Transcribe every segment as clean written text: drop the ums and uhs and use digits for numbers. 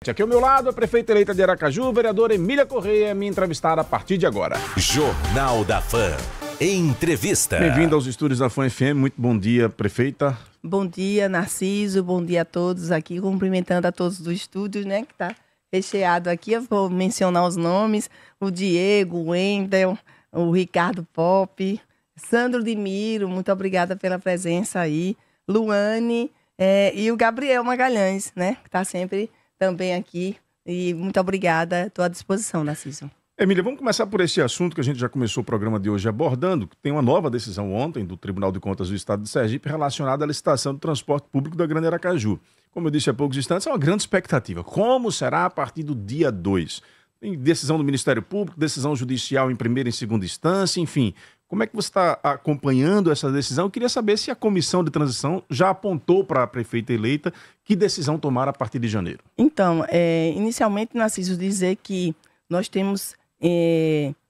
Aqui ao meu lado, a prefeita eleita de Aracaju, vereadora Emília Correia, me entrevistar a partir de agora. Jornal da Fã. Entrevista. Bem-vinda aos estúdios da Fã FM. Muito bom dia, prefeita. Bom dia, Narciso. Bom dia a todos aqui. Cumprimentando a todos do estúdio, né? Que tá recheado aqui. Eu vou mencionar os nomes. O Diego, o Wendel, o Ricardo Pop, Sandro de Miro. Muito obrigada pela presença aí. Luane e o Gabriel Magalhães, né? Que tá sempre também aqui. E muito obrigada. Estou à disposição, Narciso. Emília, vamos começar por esse assunto que a gente já começou o programa de hoje abordando. Tem uma nova decisão ontem do Tribunal de Contas do Estado de Sergipe relacionada à licitação do transporte público da Grande Aracaju. Como eu disse há poucos instantes, é uma grande expectativa. Como será a partir do dia 2? Tem decisão do Ministério Público, decisão judicial em primeira e segunda instância, enfim. Como é que você está acompanhando essa decisão? Eu queria saber se a comissão de transição já apontou para a prefeita eleita que decisão tomar a partir de janeiro. Então, inicialmente, Narciso, dizer que nós temos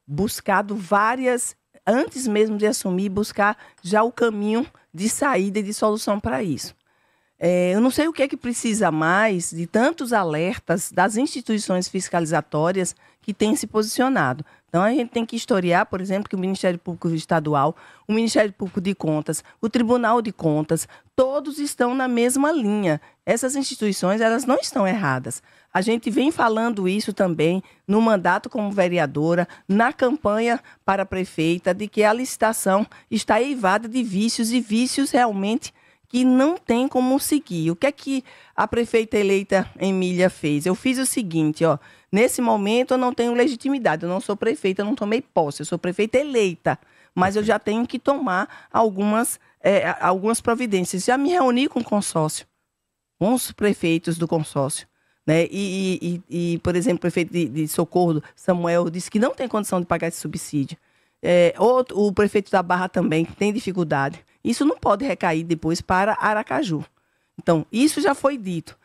buscado várias, antes mesmo de assumir, buscar já o caminho de saída e de solução para isso. Eu não sei o que é que precisa mais de tantos alertas das instituições fiscalizatórias que têm se posicionado. Então, a gente tem que historiar, por exemplo, que o Ministério Público Estadual, o Ministério Público de Contas, o Tribunal de Contas, todos estão na mesma linha. Essas instituições, elas não estão erradas. A gente vem falando isso também no mandato como vereadora, na campanha para prefeita, de que a licitação está eivada de vícios e vícios realmente que não tem como seguir. O que é que a prefeita eleita Emília fez? Eu fiz o seguinte, nesse momento eu não tenho legitimidade, eu não sou prefeita, eu não tomei posse, eu sou prefeita eleita, mas eu já tenho que tomar algumas providências. Já me reuni com o consórcio, com os prefeitos do consórcio, né? E por exemplo, o prefeito de Socorro, Samuel, disse que não tem condição de pagar esse subsídio. O prefeito da Barra também tem dificuldade. Isso não pode recair depois para Aracaju. Então, isso já foi dito.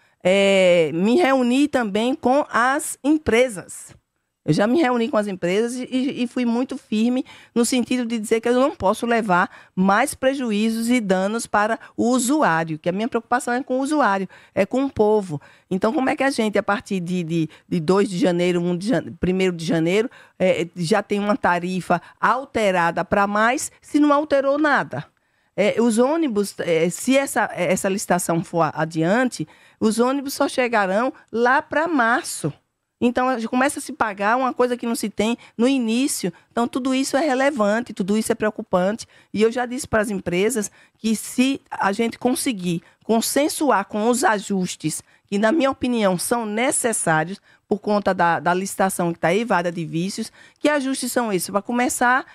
Me reuni também com as empresas. Eu já me reuni com as empresas e fui muito firme no sentido de dizer que eu não posso levar mais prejuízos e danos para o usuário, que a minha preocupação é com o usuário, é com o povo. Então, como é que a gente, a partir de 2 de janeiro, 1 de janeiro, já tem uma tarifa alterada para mais, se não alterou nada? Os ônibus, se essa licitação for adiante, os ônibus só chegarão lá para março. Então, começa a se pagar uma coisa que não se tem no início. Então, tudo isso é relevante, tudo isso é preocupante. E eu já disse para as empresas que se a gente conseguir consensuar com os ajustes, que, na minha opinião, são necessários por conta da licitação que está eivada de vícios, que ajustes são esses? Para começar,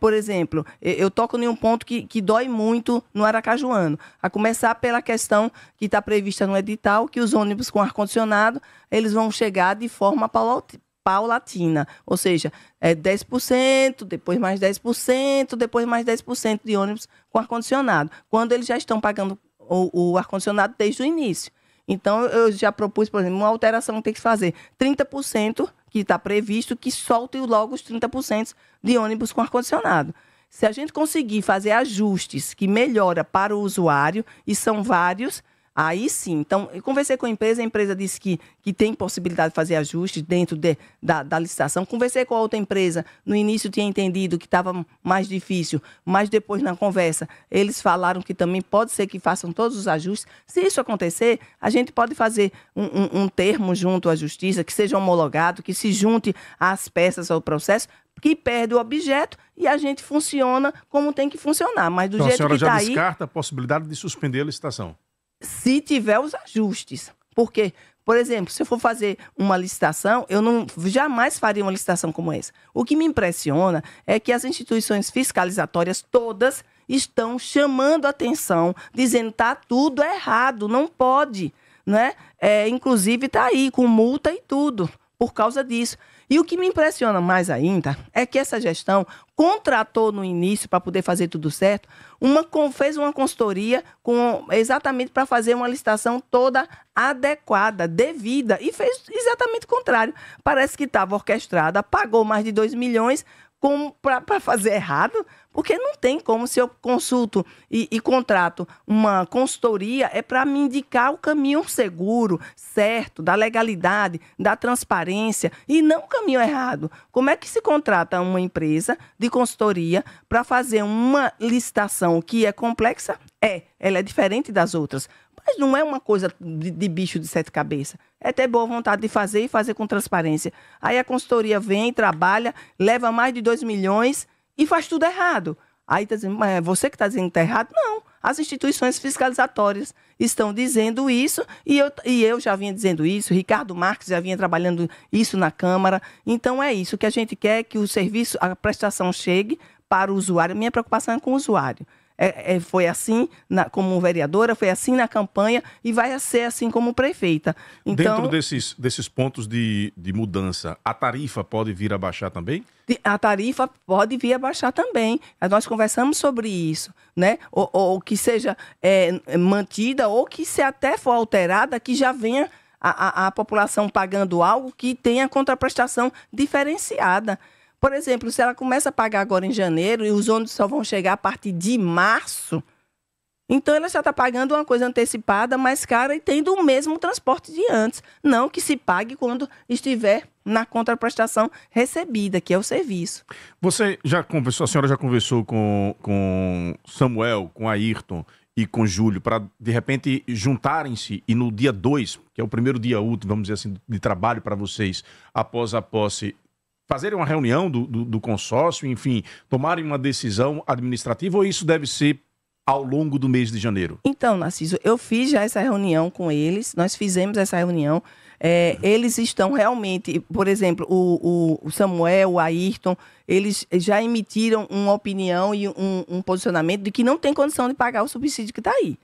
por exemplo, eu toco em um ponto que dói muito no aracajuano, a começar pela questão que está prevista no edital, que os ônibus com ar-condicionado, eles vão chegar de forma paulatina, ou seja, 10%, depois mais 10%, depois mais 10% de ônibus com ar-condicionado, quando eles já estão pagando o ar-condicionado desde o início. Então, eu já propus, por exemplo, uma alteração que tem que fazer 30%, que está previsto, que solte logo os 30% de ônibus com ar-condicionado. Se a gente conseguir fazer ajustes que melhora para o usuário, e são vários, aí sim. Então, eu conversei com a empresa disse que tem possibilidade de fazer ajustes dentro da licitação. Conversei com a outra empresa, no início tinha entendido que estava mais difícil, mas depois na conversa eles falaram que também pode ser que façam todos os ajustes. Se isso acontecer, a gente pode fazer um termo junto à justiça, que seja homologado, que se junte às peças ao processo, que perde o objeto e a gente funciona como tem que funcionar. Mas do então, jeito que está aí... a senhora já descarta a possibilidade de suspender a licitação? Se tiver os ajustes. Porque, por exemplo, se eu for fazer uma licitação, eu jamais faria uma licitação como essa. O que me impressiona é que as instituições fiscalizatórias todas estão chamando a atenção, dizendo que está tudo errado, não pode, né? Inclusive está aí com multa e tudo por causa disso. E o que me impressiona mais ainda é que essa gestão contratou no início, para poder fazer tudo certo, fez uma consultoria exatamente para fazer uma licitação toda adequada, devida, e fez exatamente o contrário. Parece que estava orquestrada, pagou mais de 2 milhões para fazer errado, Porque não tem como, se eu consulto e contrato uma consultoria, é para me indicar o caminho seguro, certo, da legalidade, da transparência, e não o caminho errado. Como é que se contrata uma empresa de consultoria para fazer uma licitação que é complexa? Ela é diferente das outras. Mas não é uma coisa de bicho de 7 cabeças. É ter boa vontade de fazer e fazer com transparência. Aí a consultoria vem, trabalha, leva mais de 2 milhões e faz tudo errado. Aí está dizendo, mas é você que está dizendo que está errado? Não. As instituições fiscalizatórias estão dizendo isso e eu já vinha dizendo isso, Ricardo Marques já vinha trabalhando isso na Câmara. Então é isso que a gente quer, que o serviço, a prestação chegue para o usuário. Minha preocupação é com o usuário. Foi assim como vereadora, foi assim na campanha e vai ser assim como prefeita. Então, dentro desses pontos de mudança, a tarifa pode vir a baixar também? A tarifa pode vir a baixar também. Nós conversamos sobre isso, né? Ou que seja mantida, ou que se até for alterada, que já venha a população pagando algo que tenha contraprestação diferenciada. Por exemplo, se ela começa a pagar agora em janeiro e os ônibus só vão chegar a partir de março, então ela já está pagando uma coisa antecipada, mais cara e tendo o mesmo transporte de antes. Não que se pague quando estiver na contraprestação recebida, que é o serviço. Você já conversou, a senhora já conversou com Samuel, com Ayrton e com Júlio, para de repente juntarem-se e no dia 2, que é o primeiro dia útil, vamos dizer assim, de trabalho para vocês, após a posse, fazerem uma reunião do consórcio, enfim, tomarem uma decisão administrativa, ou isso deve ser ao longo do mês de janeiro? Então, Narciso, eu fiz já essa reunião com eles, nós fizemos essa reunião, eles estão realmente, por exemplo, o Samuel, o Ayrton, eles já emitiram uma opinião e um posicionamento de que não tem condição de pagar o subsídio que está aí.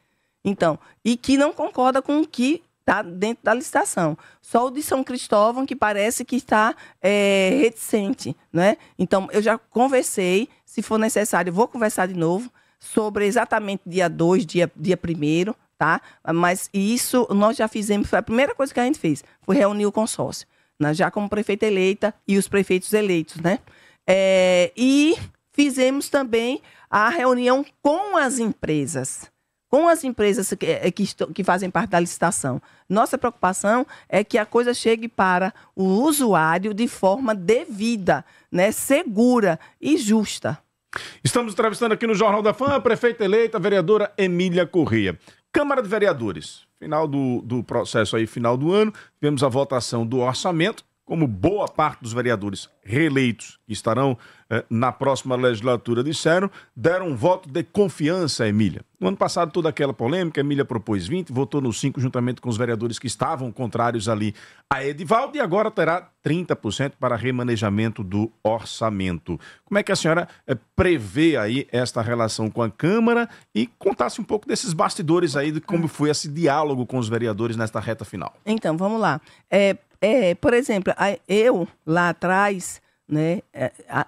Então, e que não concorda com o que está dentro da licitação. Só o de São Cristóvão que parece que está reticente, né? Então, eu já conversei, se for necessário, vou conversar de novo sobre exatamente dia 2, dia 1º, tá? Mas isso nós já fizemos, foi a primeira coisa que a gente fez, foi reunir o consórcio, né? Já como prefeita eleita e os prefeitos eleitos, né? E fizemos também a reunião com as empresas, que fazem parte da licitação. Nossa preocupação é que a coisa chegue para o usuário de forma devida, né, segura e justa. Estamos entrevistando aqui no Jornal da Fã a prefeita eleita, a vereadora Emília Corrêa. Câmara de Vereadores, final do processo aí, final do ano, tivemos a votação do orçamento, como boa parte dos vereadores reeleitos que estarão na próxima legislatura deram um voto de confiança a Emília. No ano passado, toda aquela polêmica, a Emília propôs 20, votou nos 5, juntamente com os vereadores que estavam contrários ali a Edivaldo, e agora terá 30% para remanejamento do orçamento. Como é que a senhora prevê aí esta relação com a Câmara e contasse um pouco desses bastidores aí, de como foi esse diálogo com os vereadores nesta reta final? Então, vamos lá. Por exemplo, eu lá atrás, né,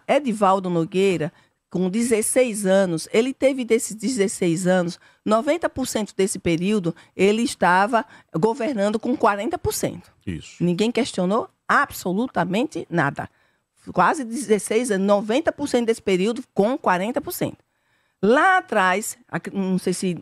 Edivaldo Nogueira, com 16 anos, ele teve desses 16 anos, 90% desse período, ele estava governando com 40%. Isso. Ninguém questionou absolutamente nada. Quase 16 anos, 90% desse período com 40%. Lá atrás, não sei se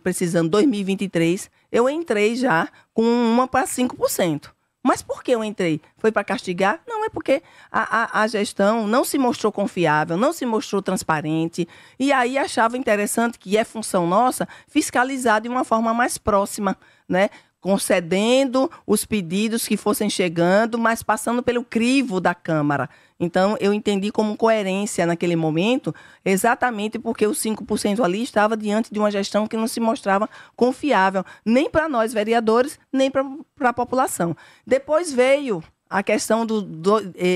precisando, 2023, eu entrei já com 1 para 5%. Mas por que eu entrei? Foi para castigar? Não, é porque a gestão não se mostrou confiável, não se mostrou transparente, e aí achava interessante, que é função nossa, fiscalizar de uma forma mais próxima, né? Concedendo os pedidos que fossem chegando, mas passando pelo crivo da Câmara. Então, eu entendi como coerência naquele momento, exatamente porque os 5% ali estava diante de uma gestão que não se mostrava confiável, nem para nós vereadores, nem para a população. Depois veio a questão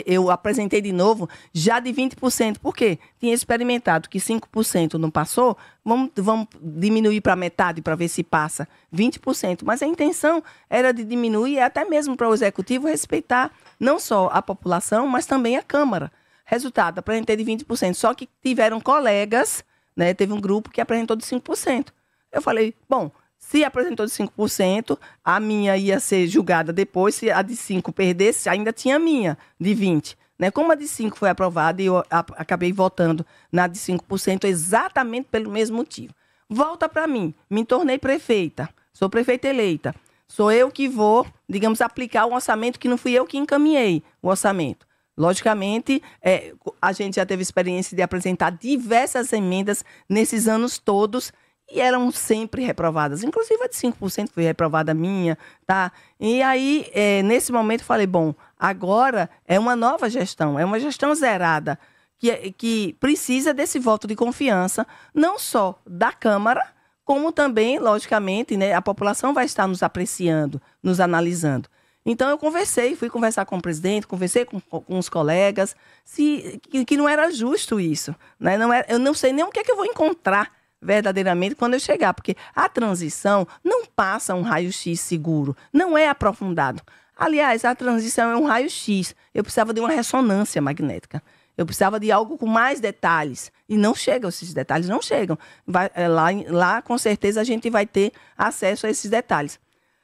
eu apresentei de novo, já de 20%. Por quê? Tinha experimentado que 5% não passou, vamos diminuir para metade para ver se passa 20%. Mas a intenção era de diminuir até mesmo para o Executivo respeitar não só a população, mas também a Câmara. Resultado, apresentei de 20%. Só que tiveram colegas, né, teve um grupo que apresentou de 5%. Eu falei, bom, se apresentou de 5%, a minha ia ser julgada depois. Se a de 5 perdesse, ainda tinha a minha de 20%. né? Como a de 5% foi aprovada e eu acabei votando na de 5% exatamente pelo mesmo motivo. Volta para mim, me tornei prefeita, sou prefeita eleita. Sou eu que vou, digamos, aplicar o orçamento que não fui eu que encaminhei o orçamento. Logicamente, a gente já teve experiência de apresentar diversas emendas nesses anos todos e eram sempre reprovadas. Inclusive a de 5% foi reprovada minha, tá? E aí, nesse momento, eu falei, bom, agora é uma nova gestão, é uma gestão zerada, que precisa desse voto de confiança, não só da Câmara, como também, logicamente, né, a população vai estar nos apreciando, nos analisando. Então, eu fui conversar com o presidente, conversei com os colegas, que não era justo isso. Né? Eu não sei nem o que é que eu vou encontrar verdadeiramente quando eu chegar, porque a transição não passa um raio-x seguro, não é aprofundado. Aliás, a transição é um raio-x, eu precisava de uma ressonância magnética. Eu precisava de algo com mais detalhes. E não chegam, esses detalhes não chegam. Lá, com certeza, a gente vai ter acesso a esses detalhes.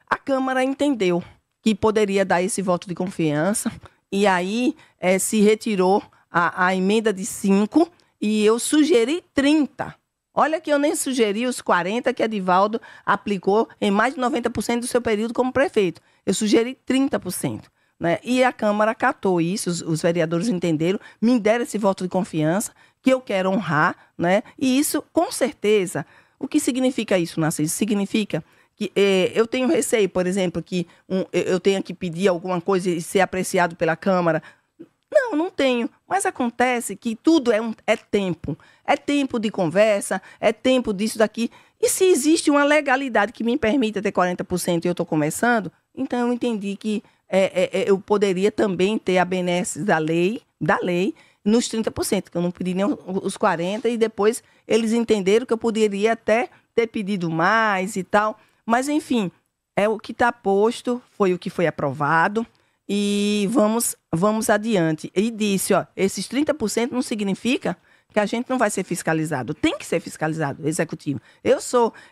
A Câmara entendeu que poderia dar esse voto de confiança. E aí se retirou a emenda de 5 e eu sugeri 30. Olha que eu nem sugeri os 40 que Edivaldo aplicou em mais de 90% do seu período como prefeito. Eu sugeri 30%. Né? E a Câmara acatou isso, os vereadores entenderam, me deram esse voto de confiança, que eu quero honrar, né? E isso, com certeza, o que significa isso, Narciso? Significa que eu tenho receio, por exemplo, que eu tenha que pedir alguma coisa e ser apreciado pela Câmara. Não tenho, mas acontece que tudo é tempo. É tempo de conversa, é tempo disso, daqui. E se existe uma legalidade que me permita ter 40% e eu estou começando, então eu entendi que eu poderia também ter a benesse da lei nos 30%, que eu não pedi nem os 40%, e depois eles entenderam que eu poderia até ter pedido mais e tal. Mas, enfim, é o que está posto, foi o que foi aprovado, e vamos adiante. E disse, esses 30% não significa que a gente não vai ser fiscalizado. Tem que ser fiscalizado, executivo.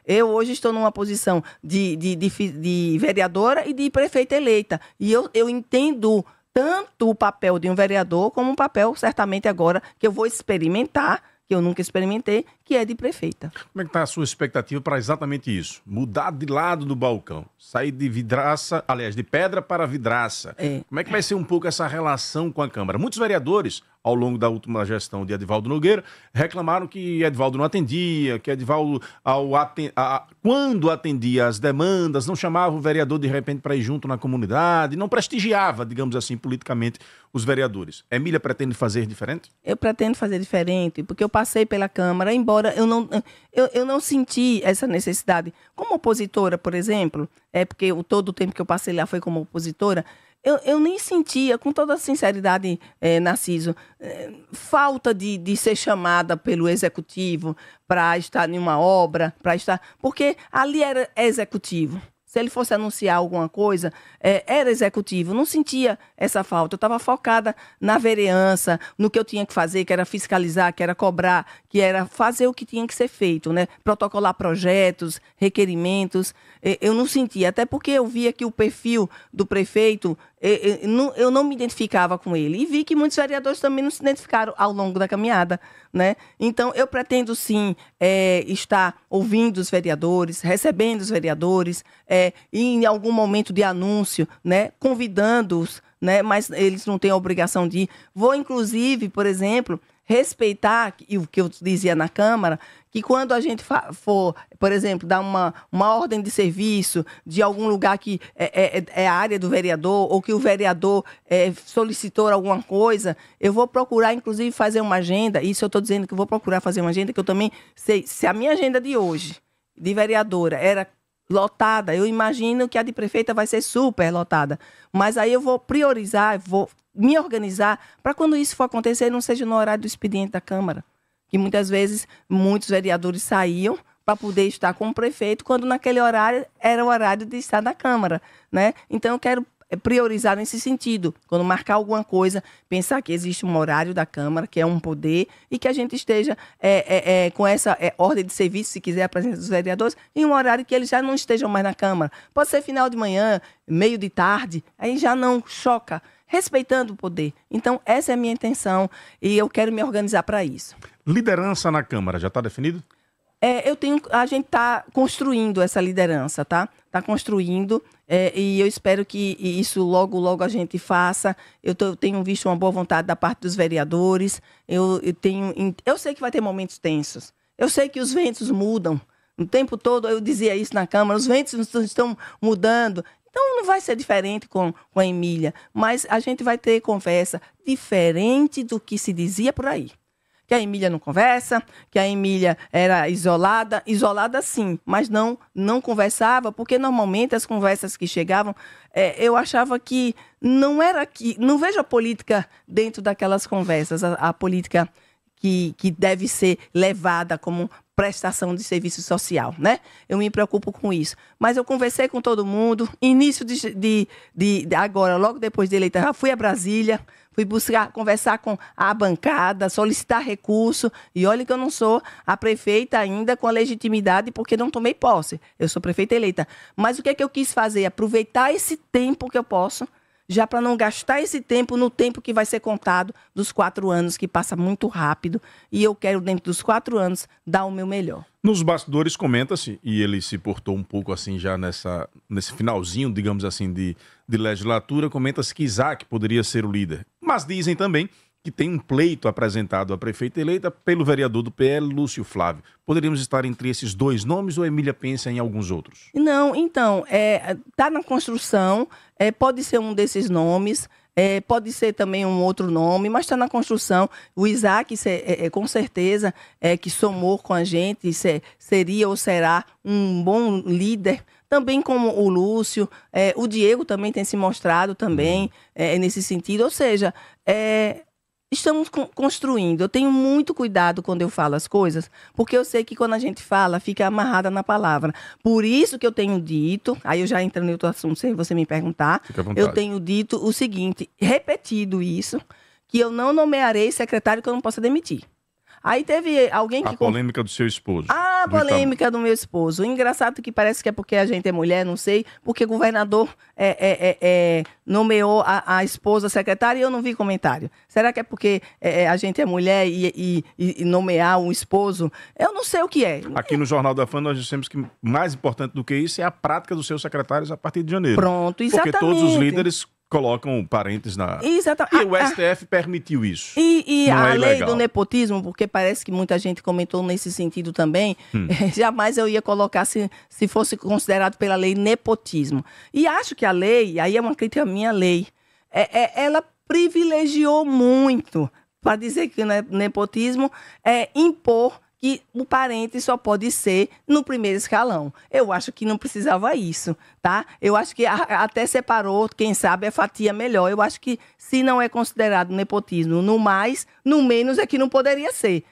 Eu hoje estou numa posição de vereadora e de prefeita eleita. E eu entendo tanto o papel de um vereador como um papel, certamente agora, que eu vou experimentar, que eu nunca experimentei, que é de prefeita. Como é que está a sua expectativa para exatamente isso? Mudar de lado do balcão, sair de vidraça, aliás, de pedra para vidraça. Como é que vai ser um pouco essa relação com a Câmara? Muitos vereadores, ao longo da última gestão de Edivaldo Nogueira, reclamaram que Edivaldo não atendia, que Edivaldo, quando atendia as demandas, não chamava o vereador de repente para ir junto na comunidade, não prestigiava, digamos assim, politicamente os vereadores. Emília pretende fazer diferente? Eu pretendo fazer diferente, porque eu passei pela Câmara, embora eu não senti essa necessidade. Como opositora, por exemplo, porque todo o tempo que eu passei lá foi como opositora, eu nem sentia, com toda a sinceridade, Narciso, falta de ser chamada pelo executivo para estar em uma obra, porque ali era executivo. Se ele fosse anunciar alguma coisa, era executivo. Não sentia essa falta. Eu estava focada na vereança, no que eu tinha que fazer, que era fiscalizar, que era cobrar, que era fazer o que tinha que ser feito, né? Protocolar projetos, requerimentos. Eu não sentia, até porque eu via que o perfil do prefeito, eu não me identificava com ele. E vi que muitos vereadores também não se identificaram ao longo da caminhada, né? Então, eu pretendo, sim, estar ouvindo os vereadores, recebendo os vereadores, e em algum momento de anúncio, né, convidando-os, né, mas eles não têm a obrigação de ir. Vou, inclusive, por exemplo, respeitar o que eu dizia na Câmara, que quando a gente for, por exemplo, dar uma ordem de serviço de algum lugar que é a área do vereador, ou que o vereador solicitou alguma coisa, eu vou procurar, inclusive, fazer uma agenda. Isso eu estou dizendo que eu vou procurar fazer uma agenda, que eu também sei. Se a minha agenda de hoje, de vereadora, era lotada, eu imagino que a de prefeita vai ser super lotada. Mas aí eu vou priorizar, vou me organizar para quando isso for acontecer, não seja no horário do expediente da Câmara. Que muitas vezes muitos vereadores saíam para poder estar com o prefeito, quando naquele horário era o horário de estar na Câmara, né? Então eu quero priorizar nesse sentido. Quando marcar alguma coisa, pensar que existe um horário da Câmara, que é um poder, e que a gente esteja com essa ordem de serviço, se quiser, a presença dos vereadores, em um horário que eles já não estejam mais na Câmara. Pode ser final de manhã, meio de tarde, aí já não choca, respeitando o poder. Então, essa é a minha intenção e eu quero me organizar para isso. Liderança na Câmara, já está definido? A gente está construindo essa liderança, tá? Está construindo e eu espero que isso logo a gente faça. Eu tenho visto uma boa vontade da parte dos vereadores. Eu sei que vai ter momentos tensos. Eu sei que os ventos mudam. O tempo todo eu dizia isso na Câmara, os ventos estão mudando. Então não vai ser diferente com a Emília, mas a gente vai ter conversa diferente do que se dizia por aí. Que a Emília não conversa, que a Emília era isolada sim, mas não conversava, porque normalmente as conversas que chegavam, eu achava que não vejo a política dentro daquelas conversas, a política que deve ser levada como prestação de serviço social, né? Eu me preocupo com isso. Mas eu conversei com todo mundo, início de agora, logo depois de eleita, já fui a Brasília, fui conversar com a bancada, solicitar recurso, e olha que eu não sou a prefeita ainda com a legitimidade, porque não tomei posse. Eu sou prefeita eleita. Mas o que é que eu quis fazer? Aproveitar esse tempo que eu posso, já para não gastar esse tempo no tempo que vai ser contado dos 4 anos, que passa muito rápido, e eu quero, dentro dos 4 anos, dar o meu melhor. Nos bastidores comenta-se, e ele se portou um pouco assim já nesse finalzinho, digamos assim, de legislatura, comenta-se que Isaac poderia ser o líder. Mas dizem também que tem um pleito apresentado à prefeita eleita pelo vereador do PL, Lúcio Flávio. Poderíamos estar entre esses 2 nomes ou a Emília pensa em alguns outros? Não, então, está na construção, pode ser um desses nomes, pode ser também um outro nome, mas está na construção. O Isaac, com certeza, que somou com a gente, seria ou será um bom líder, também como o Lúcio, o Diego também tem se mostrado também nesse sentido, ou seja, estamos construindo. Eu tenho muito cuidado quando eu falo as coisas, porque eu sei que quando a gente fala, fica amarrada na palavra. Por isso que eu tenho dito, aí eu já entro no outro assunto sem você me perguntar, eu tenho dito o seguinte, repetido isso, que eu não nomearei secretário que eu não possa demitir. Aí teve alguém que... A polêmica do seu esposo. A polêmica do meu esposo. O engraçado que parece que é porque a gente é mulher, não sei, porque o governador nomeou a esposa secretária e eu não vi comentário. Será que é porque a gente é mulher e nomear um esposo? Eu não sei o que é. Aqui no Jornal da Fã nós dissemos que mais importante do que isso é a prática dos seus secretários a partir de janeiro. Pronto, exatamente. Porque todos os líderes colocam parentes na... Exatamente. E o STF permitiu isso. E a lei do nepotismo, porque parece que muita gente comentou nesse sentido também, jamais eu ia colocar se fosse considerado pela lei nepotismo. E acho que a lei, aí é uma crítica à minha lei, ela privilegiou muito, para dizer que o nepotismo é impor que o parente só pode ser no primeiro escalão. Eu acho que não precisava isso, tá? Eu acho que até separou, quem sabe, a fatia melhor. Eu acho que se não é considerado nepotismo no mais, no menos é que não poderia ser.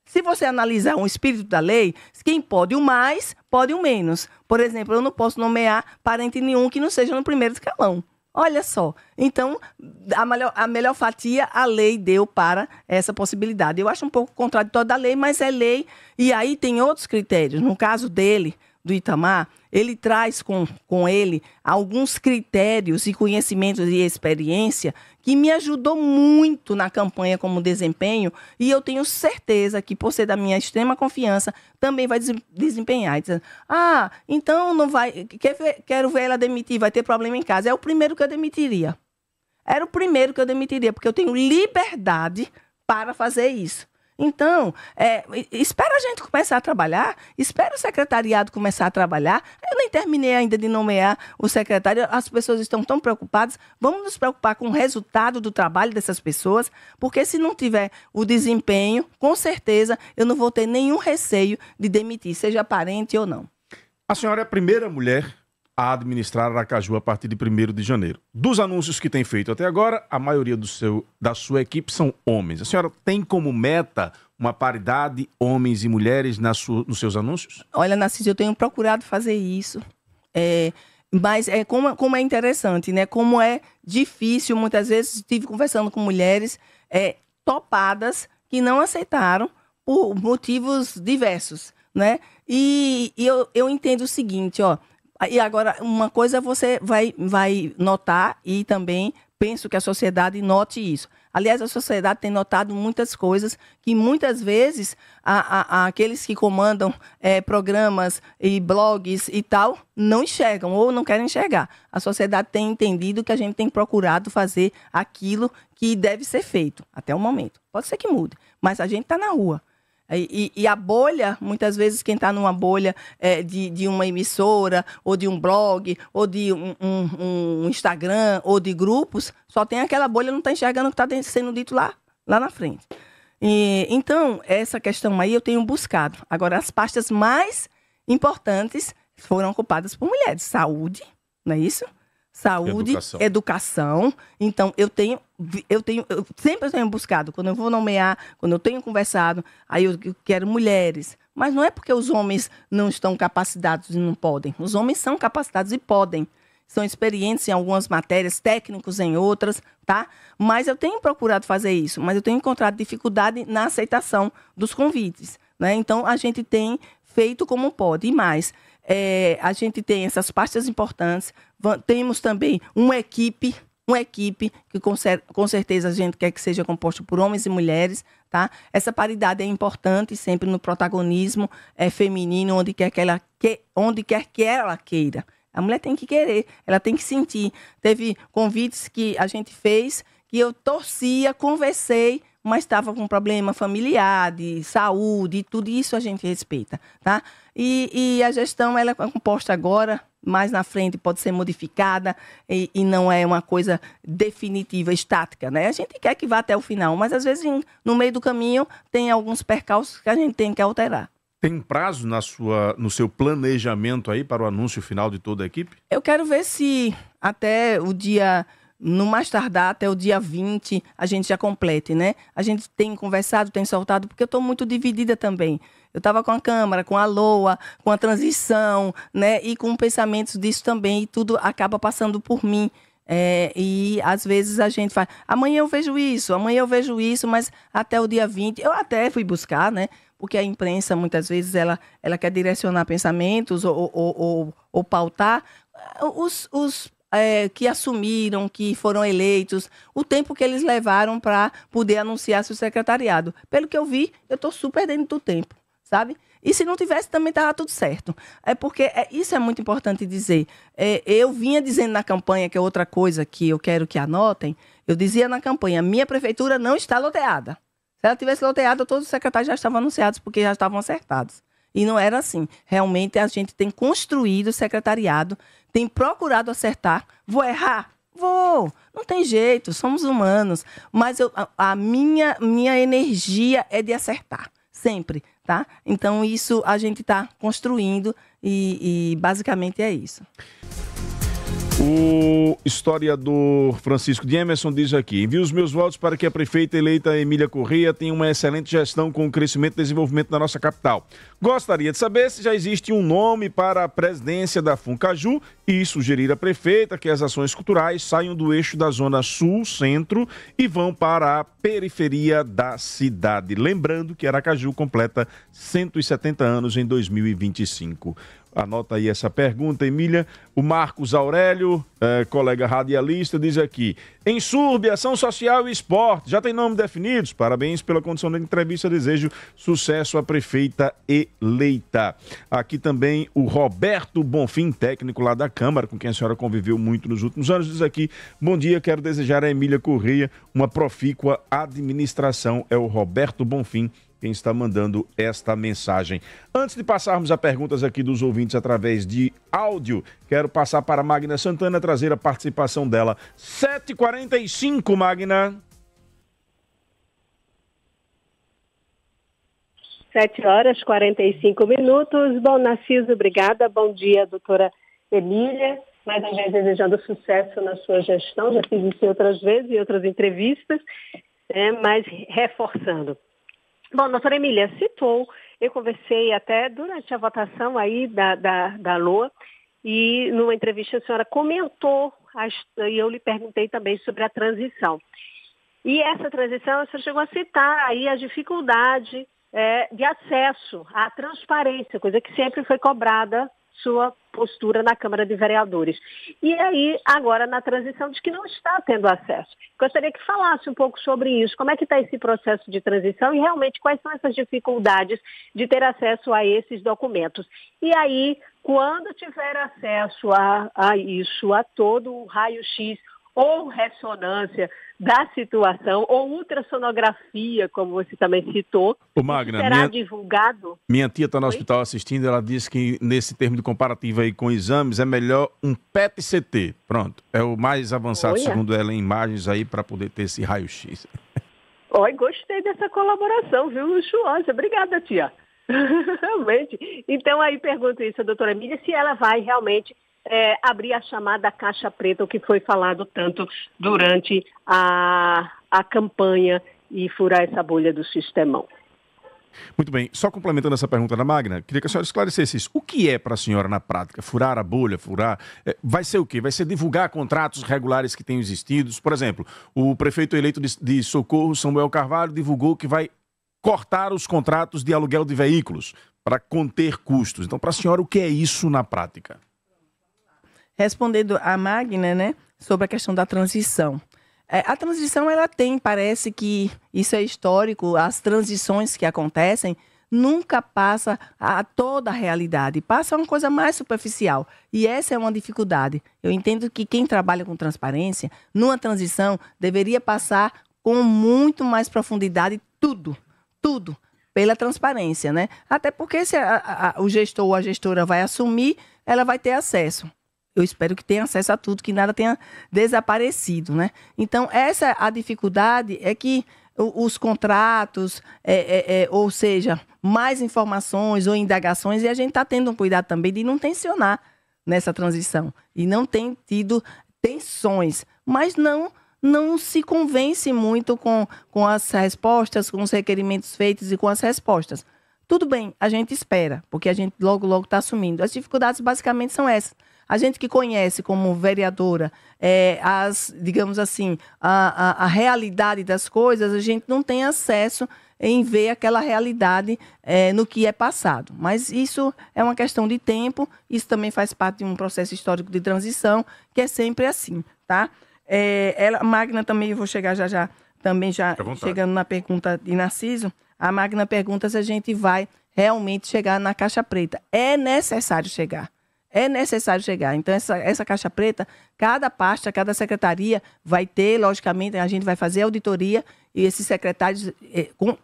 Se você analisar um espírito da lei, quem pode o mais, pode o menos. Por exemplo, eu não posso nomear parente nenhum que não seja no primeiro escalão. Olha só, então a melhor fatia a lei deu para essa possibilidade. Eu acho um pouco contraditório da lei, mas é lei. E aí tem outros critérios. No caso dele, do Itamar, ele traz com ele alguns critérios e conhecimentos e experiência que me ajudou muito na campanha como desempenho, e eu tenho certeza que, por ser da minha extrema confiança, também vai desempenhar. Dizendo, então não vai, quero ver ela demitir, vai ter problema em casa. É o primeiro que eu demitiria. Era o primeiro que eu demitiria, porque eu tenho liberdade para fazer isso. Então, espera a gente começar a trabalhar, espera o secretariado começar a trabalhar. Eu nem terminei ainda de nomear o secretário, as pessoas estão tão preocupadas. Vamos nos preocupar com o resultado do trabalho dessas pessoas, porque se não tiver o desempenho, com certeza eu não vou ter nenhum receio de demitir, seja parente ou não. A senhora é a primeira mulher a administrar Aracaju a partir de 1º de janeiro. Dos anúncios que tem feito até agora, a maioria da sua equipe são homens. A senhora tem como meta uma paridade homens e mulheres nos seus anúncios? Olha, Narciso, eu tenho procurado fazer isso. Mas como é interessante, né? Como é difícil, muitas vezes estive conversando com mulheres topadas que não aceitaram por motivos diversos, né? E eu entendo o seguinte, ó. E agora, uma coisa você vai notar, e também penso que a sociedade note isso. Aliás, a sociedade tem notado muitas coisas que muitas vezes aqueles que comandam programas e blogs e tal não enxergam ou não querem enxergar. A sociedade tem entendido que a gente tem procurado fazer aquilo que deve ser feito até o momento. Pode ser que mude, mas a gente está na rua. E a bolha, muitas vezes quem está numa bolha de uma emissora, ou de um blog, ou de um Instagram, ou de grupos, só tem aquela bolha, não está enxergando o que está sendo dito lá na frente. Então, essa questão aí eu tenho buscado. Agora, as pastas mais importantes foram ocupadas por mulheres. Saúde, não é isso? Saúde, educação. Então, eu sempre tenho buscado, quando eu vou nomear, quando eu tenho conversado, aí eu quero mulheres. Mas não é porque os homens não estão capacitados e não podem. Os homens são capacitados e podem. São experientes em algumas matérias, técnicos em outras, tá? Mas eu tenho procurado fazer isso, mas eu tenho encontrado dificuldade na aceitação dos convites, né? Então, a gente tem feito como pode. E mais, a gente tem essas pastas importantes, temos também uma equipe que com certeza a gente quer que seja composta por homens e mulheres, tá? Essa paridade é importante sempre no protagonismo feminino, onde quer que ela queira. A mulher tem que querer, ela tem que sentir. Teve convites que a gente fez, que eu torcia, conversei, mas estava com problema familiar, de saúde, tudo isso a gente respeita, tá? E a gestão, ela é composta agora, mais na frente pode ser modificada e não é uma coisa definitiva, estática, né? A gente quer que vá até o final, mas às vezes no meio do caminho tem alguns percalços que a gente tem que alterar. Tem prazo no seu planejamento aí para o anúncio final de toda a equipe? Eu quero ver se até o dia, no mais tardar, até o dia 20, a gente já complete, né? A gente tem conversado, tem soltado, porque eu estou muito dividida também. Eu estava com a Câmara, com a LOA, com a transição, né? E com pensamentos disso também, e tudo acaba passando por mim. E às vezes a gente faz, amanhã eu vejo isso, mas até o dia 20, eu até fui buscar, né? Porque a imprensa, muitas vezes, ela quer direcionar pensamentos ou pautar os que assumiram, que foram eleitos, o tempo que eles levaram para poder anunciar seu secretariado. Pelo que eu vi, eu estou super dentro do tempo, sabe? E se não tivesse, também estava tudo certo. Porque isso é muito importante dizer. Eu vinha dizendo na campanha, que é outra coisa que eu quero que anotem, eu dizia na campanha, minha prefeitura não está loteada. Se ela tivesse loteada, todos os secretários já estavam anunciados, porque já estavam acertados. E não era assim. Realmente, a gente tem construído o secretariado, tem procurado acertar. Vou errar? Vou. Não tem jeito, somos humanos. Mas a minha energia é de acertar, sempre, tá? Então, isso a gente está construindo e basicamente é isso. O historiador Francisco de Emerson diz aqui: envio os meus votos para que a prefeita eleita Emília Correia tenha uma excelente gestão com o crescimento e desenvolvimento da nossa capital. Gostaria de saber se já existe um nome para a presidência da Funcaju e sugerir à prefeita que as ações culturais saiam do eixo da zona sul-centro e vão para a periferia da cidade. Lembrando que Aracaju completa 170 anos em 2025. Anota aí essa pergunta, Emília. O Marcos Aurélio, colega radialista, diz aqui: em Surbe, Ação Social e Esporte, já tem nome definidos? Parabéns pela condição da entrevista, desejo sucesso à prefeita eleita. Aqui também o Roberto Bonfim, técnico lá da Câmara, com quem a senhora conviveu muito nos últimos anos, diz aqui: bom dia, quero desejar a Emília Correia uma profícua administração. É o Roberto Bonfim quem está mandando esta mensagem. Antes de passarmos a perguntas aqui dos ouvintes através de áudio, quero passar para a Magna Santana trazer a participação dela. 7h45, Magna. 7h45. Bom, Narciso, obrigada. Bom dia, doutora Emília. Mais uma vez desejando sucesso na sua gestão. Já fiz isso outras vezes, em outras entrevistas, mas reforçando. Bom, doutora Emília, citou, eu conversei até durante a votação aí da LOA e numa entrevista a senhora comentou, e eu lhe perguntei também sobre a transição. E essa transição, a senhora chegou a citar aí a dificuldade de acesso à transparência, coisa que sempre foi cobrada sua postura na Câmara de Vereadores. E aí, agora, na transição, diz que não está tendo acesso. Gostaria que falasse um pouco sobre isso. Como é que está esse processo de transição e, realmente, quais são essas dificuldades de ter acesso a esses documentos? E aí, quando tiver acesso a isso, a todo o raio-x ou ressonância da situação, ou ultrassonografia, como você também citou, Magna, será divulgado? Minha tia está no hospital assistindo, ela disse que nesse termo de comparativo aí com exames é melhor um PET-CT. Pronto, é o mais avançado, segundo ela, em imagens aí para poder ter esse raio-x. Oi, gostei dessa colaboração, viu, luxuosa. Obrigada, tia. Realmente. Então, aí pergunto isso a doutora Emília, se ela vai realmente abrir a chamada caixa preta, o que foi falado tanto durante a campanha, e furar essa bolha do sistemão. Muito bem. Só complementando essa pergunta da Magna, queria que a senhora esclarecesse isso. O que é para a senhora na prática? Furar a bolha, vai ser o quê? Vai ser divulgar contratos regulares que tenham existido? Por exemplo, o prefeito eleito de Socorro, Samuel Carvalho, divulgou que vai cortar os contratos de aluguel de veículos para conter custos. Então, para a senhora, o que é isso na prática? Respondendo a Magna, né, sobre a questão da transição. A transição, ela parece que isso é histórico, as transições que acontecem nunca passa a toda a realidade, passa uma coisa mais superficial. E essa é uma dificuldade. Eu entendo que quem trabalha com transparência, numa transição, deveria passar com muito mais profundidade tudo, pela transparência, né? Até porque se o gestor ou a gestora vai assumir, ela vai ter acesso. Eu espero que tenha acesso a tudo, que nada tenha desaparecido, né? Então, a dificuldade é que os contratos, ou seja, mais informações ou indagações, e a gente está tendo um cuidado também de não tensionar nessa transição. E não tem tido tensões, mas não se convence muito com as respostas, com os requerimentos feitos e com as respostas. Tudo bem, a gente espera, porque a gente logo está assumindo. As dificuldades basicamente são essas. A gente que conhece como vereadora, digamos assim, a realidade das coisas, a gente não tem acesso em ver aquela realidade no que é passado. Mas isso é uma questão de tempo, isso também faz parte de um processo histórico de transição, que é sempre assim, tá? Magna também, eu vou chegar já também já chegando na pergunta de Narciso, a Magna pergunta se a gente vai realmente chegar na caixa preta. É necessário chegar. Então, essa caixa preta, cada pasta, cada secretaria vai ter, logicamente, a gente vai fazer auditoria e esses secretários,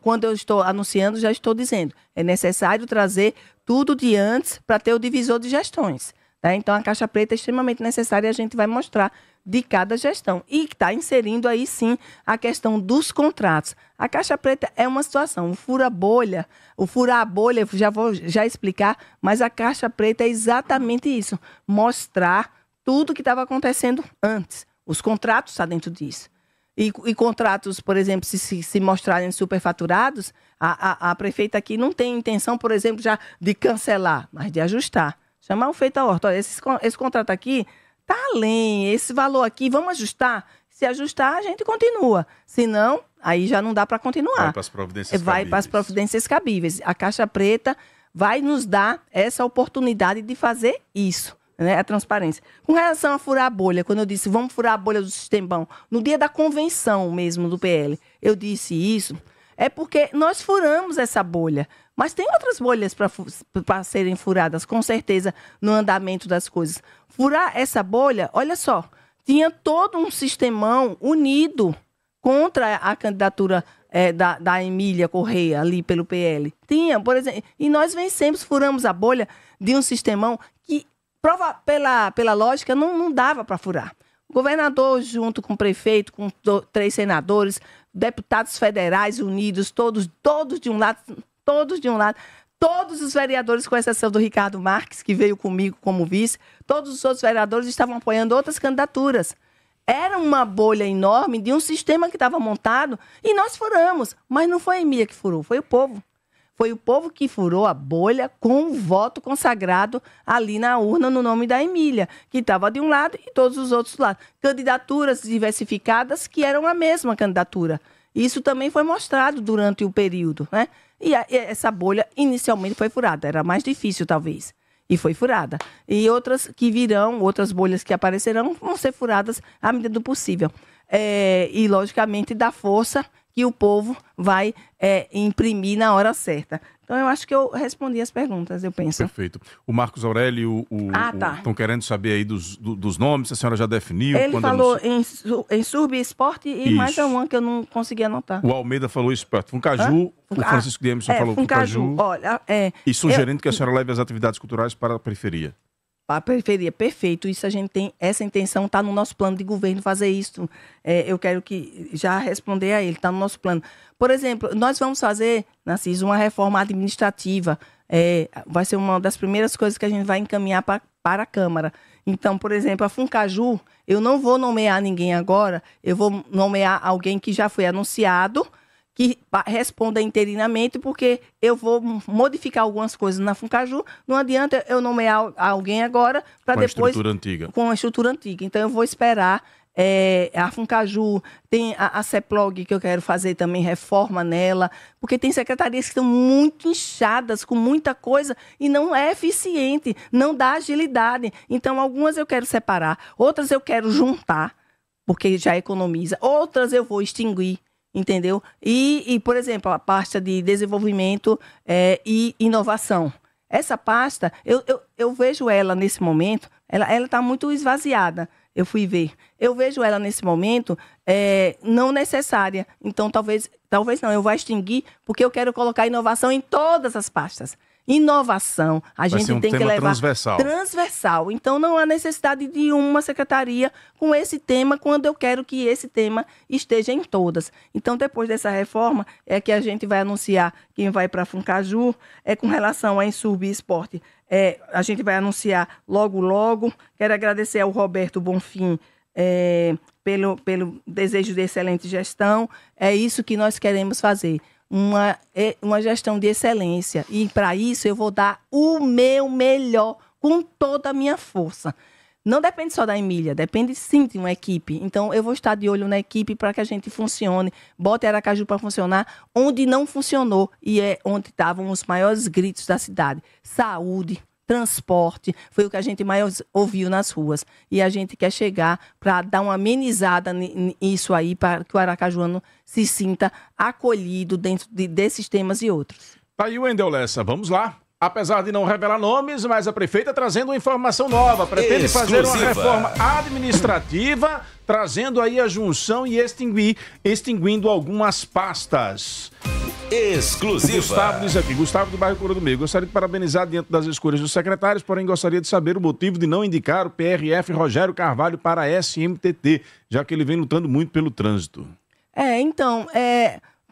quando eu estou anunciando, já estou dizendo, é necessário trazer tudo de antes para ter o divisor de gestões. Tá? Então, a caixa preta é extremamente necessária e a gente vai mostrar de cada gestão. E está inserindo aí, sim, a questão dos contratos. A caixa preta é uma situação. O furar a bolha, vou explicar, mas a caixa preta é exatamente isso. Mostrar tudo o que estava acontecendo antes. Os contratos estão dentro disso. E contratos, por exemplo, se mostrarem superfaturados, a prefeita aqui não tem intenção, por exemplo, já de cancelar, mas de ajustar. Chamar o feito a horta. Olha, esse contrato aqui está além, esse valor aqui, vamos ajustar? Se ajustar, a gente continua. Se não, aí já não dá para continuar. Vai para as providências cabíveis. Vai para as providências cabíveis. A Caixa Preta vai nos dar essa oportunidade de fazer isso, né? A transparência. Com relação a furar a bolha, quando eu disse vamos furar a bolha do Sistemão, no dia da convenção mesmo do PL, eu disse isso, é porque nós furamos essa bolha. Mas tem outras bolhas para serem furadas, com certeza, no andamento das coisas. Furar essa bolha, olha só, tinha todo um sistemão unido contra a candidatura da Emília Correia, ali pelo PL. Tinha, por exemplo, e nós vencemos, furamos a bolha de um sistemão que, pela lógica, não dava para furar. O governador, junto com o prefeito, com 3 senadores, deputados federais unidos, todos de um lado, todos os vereadores, com exceção do Ricardo Marques, que veio comigo como vice, todos os outros vereadores estavam apoiando outras candidaturas. Era uma bolha enorme de um sistema que estava montado e nós furamos. Mas não foi a Emília que furou, foi o povo. Foi o povo que furou a bolha com o voto consagrado ali na urna no nome da Emília, que estava de um lado e todos os outros do lado. Candidaturas diversificadas que eram a mesma candidatura. Isso também foi mostrado durante o período, né? E essa bolha inicialmente foi furada. Era mais difícil, talvez. E foi furada. E outras que virão, outras bolhas que aparecerão, vão ser furadas à medida do possível. E, logicamente, da força que o povo vai imprimir na hora certa. Então, eu acho que eu respondi as perguntas, eu penso. Perfeito. O Marcos Aurélio estão querendo saber aí dos nomes, se a senhora já definiu. Ele falou em Surb Esporte e isso. Mais uma que eu não consegui anotar. O Almeida falou Esporte. Funcaju, o Francisco de Emerson falou Funcaju. Olha, e sugerindo que a senhora leve as atividades culturais para a periferia. Para a periferia, perfeito. Isso a gente tem, essa intenção está no nosso plano de governo fazer isso. Eu quero já responder a ele, está no nosso plano. Por exemplo, nós vamos fazer, Narciso, uma reforma administrativa. Vai ser uma das primeiras coisas que a gente vai encaminhar para a Câmara. Então, por exemplo, a Funcaju, eu não vou nomear ninguém agora, eu vou nomear alguém que já foi anunciado, que responda interinamente, porque eu vou modificar algumas coisas na Funcaju. Não adianta eu nomear alguém agora para depois... Com a estrutura antiga. Com a estrutura antiga. Então, eu vou esperar a Funcaju, tem a CEPLOG, que eu quero fazer também reforma nela, porque tem secretarias que estão muito inchadas, com muita coisa, e não é eficiente, não dá agilidade. Então, algumas eu quero separar, outras eu quero juntar, porque já economiza, outras eu vou extinguir. Entendeu? E, por exemplo, a pasta de desenvolvimento e inovação. Essa pasta, eu vejo ela nesse momento, ela está muito esvaziada, eu fui ver. Eu vejo ela nesse momento não necessária. Então, talvez não, eu vou extinguir, porque eu quero colocar inovação em todas as pastas. Inovação, a gente tem que levar transversal. Então, não há necessidade de uma secretaria com esse tema, quando eu quero que esse tema esteja em todas. Então, depois dessa reforma, é que a gente vai anunciar quem vai para a Funcaju, com relação a Insurb Esporte. A gente vai anunciar logo. Quero agradecer ao Roberto Bonfim pelo desejo de excelente gestão. É isso que nós queremos fazer. Uma gestão de excelência. E, para isso, eu vou dar o meu melhor com toda a minha força. Não depende só da Emília, depende sim de uma equipe. Então, eu vou estar de olho na equipe para que a gente funcione, bote Aracaju para funcionar onde não funcionou e onde estavam os maiores gritos da cidade. Saúde, transporte, foi o que a gente mais ouviu nas ruas. E a gente quer chegar para dar uma amenizada nisso aí, para que o aracajuano se sinta acolhido dentro desses temas e outros. Tá aí o Wendel Lessa, vamos lá. Apesar de não revelar nomes, mas a prefeita trazendo uma informação nova. Pretende fazer uma reforma administrativa, trazendo aí a junção e extinguindo algumas pastas. Exclusiva. Gustavo diz aqui, Gustavo do bairro Cura do Meio. Gostaria de parabenizar diante das escolhas dos secretários, porém gostaria de saber o motivo de não indicar o PRF Rogério Carvalho para a SMTT, já que ele vem lutando muito pelo trânsito.